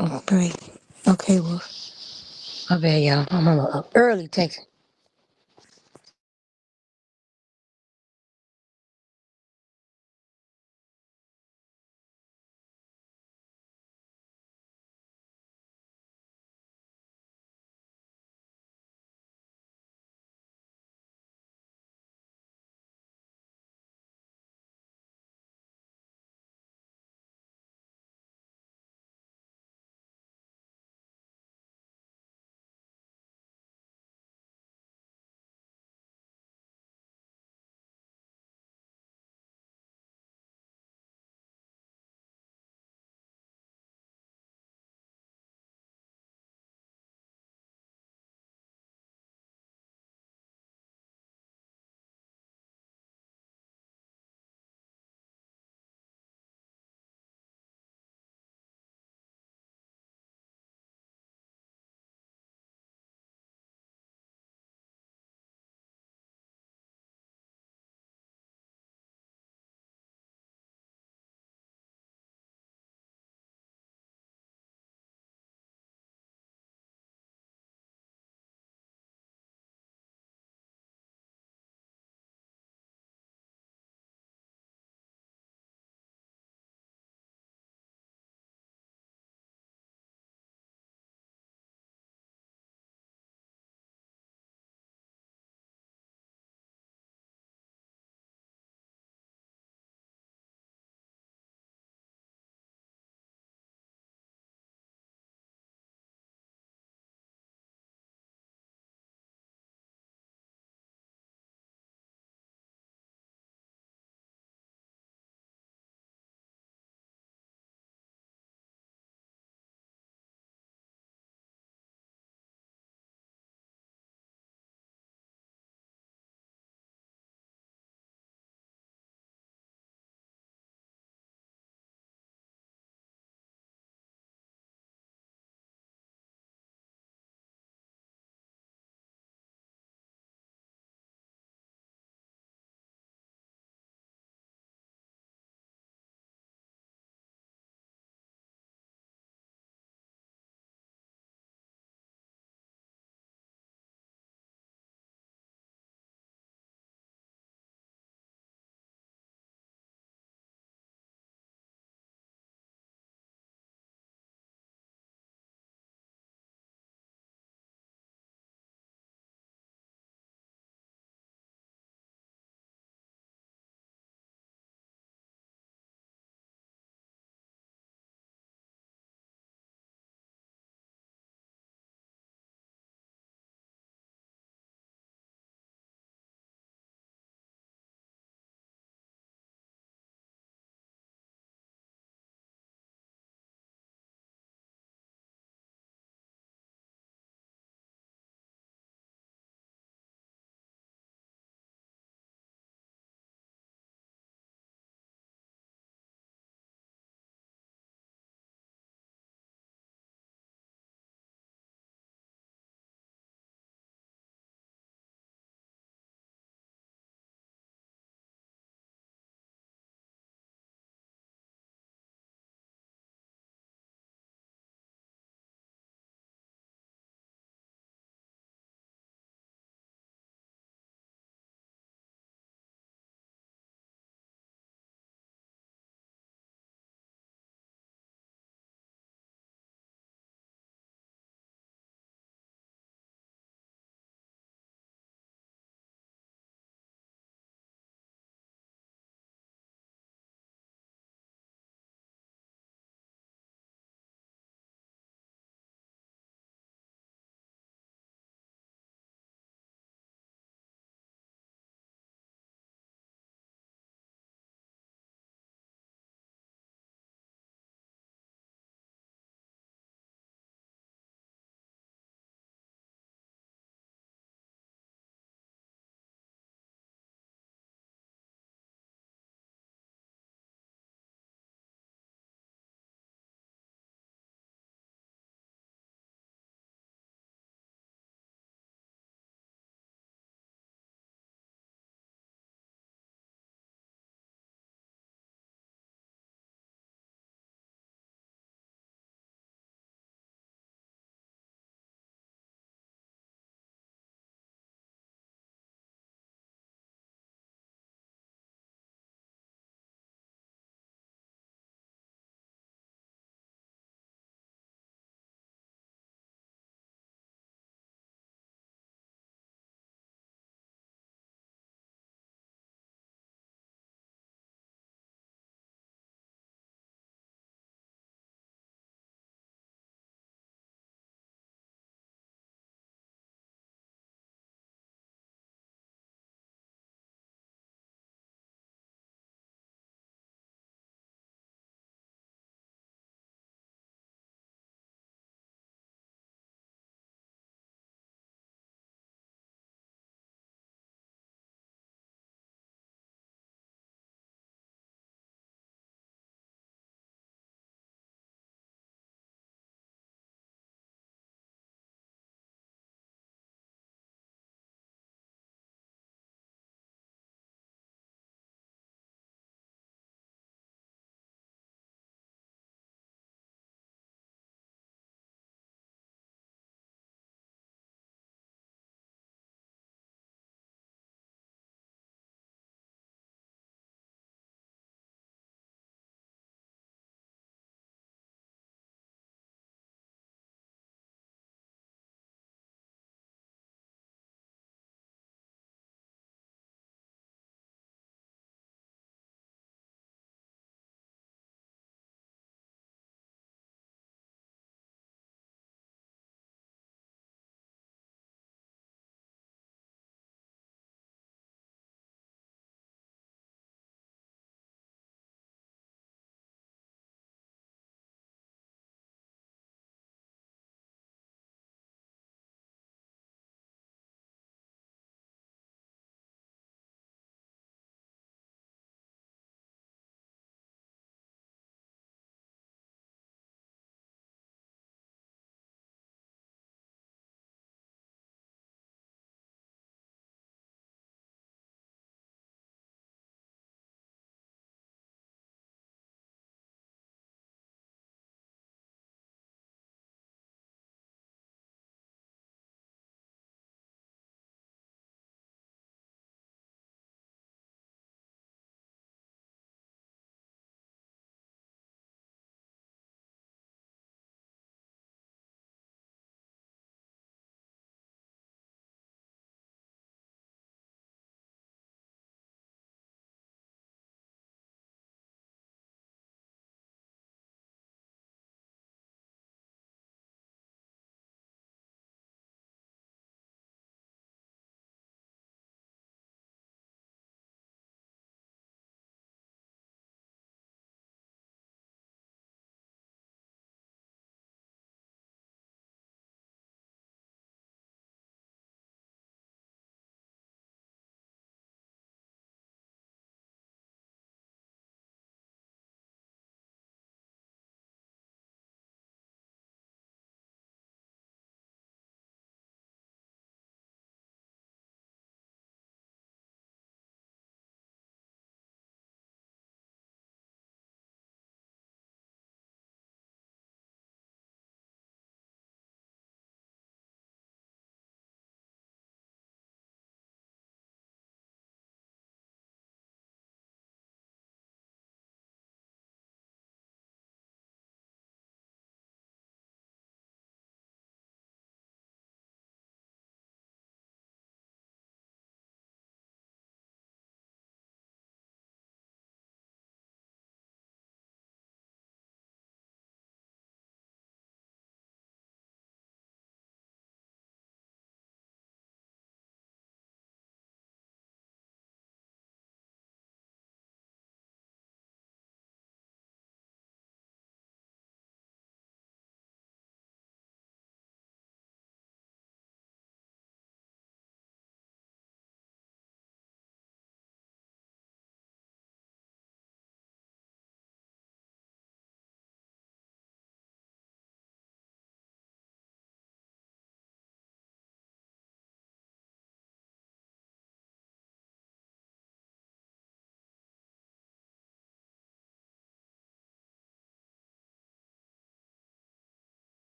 [SPEAKER 1] Oh, great. Okay, well, my bad, y'all. My mama up early texting.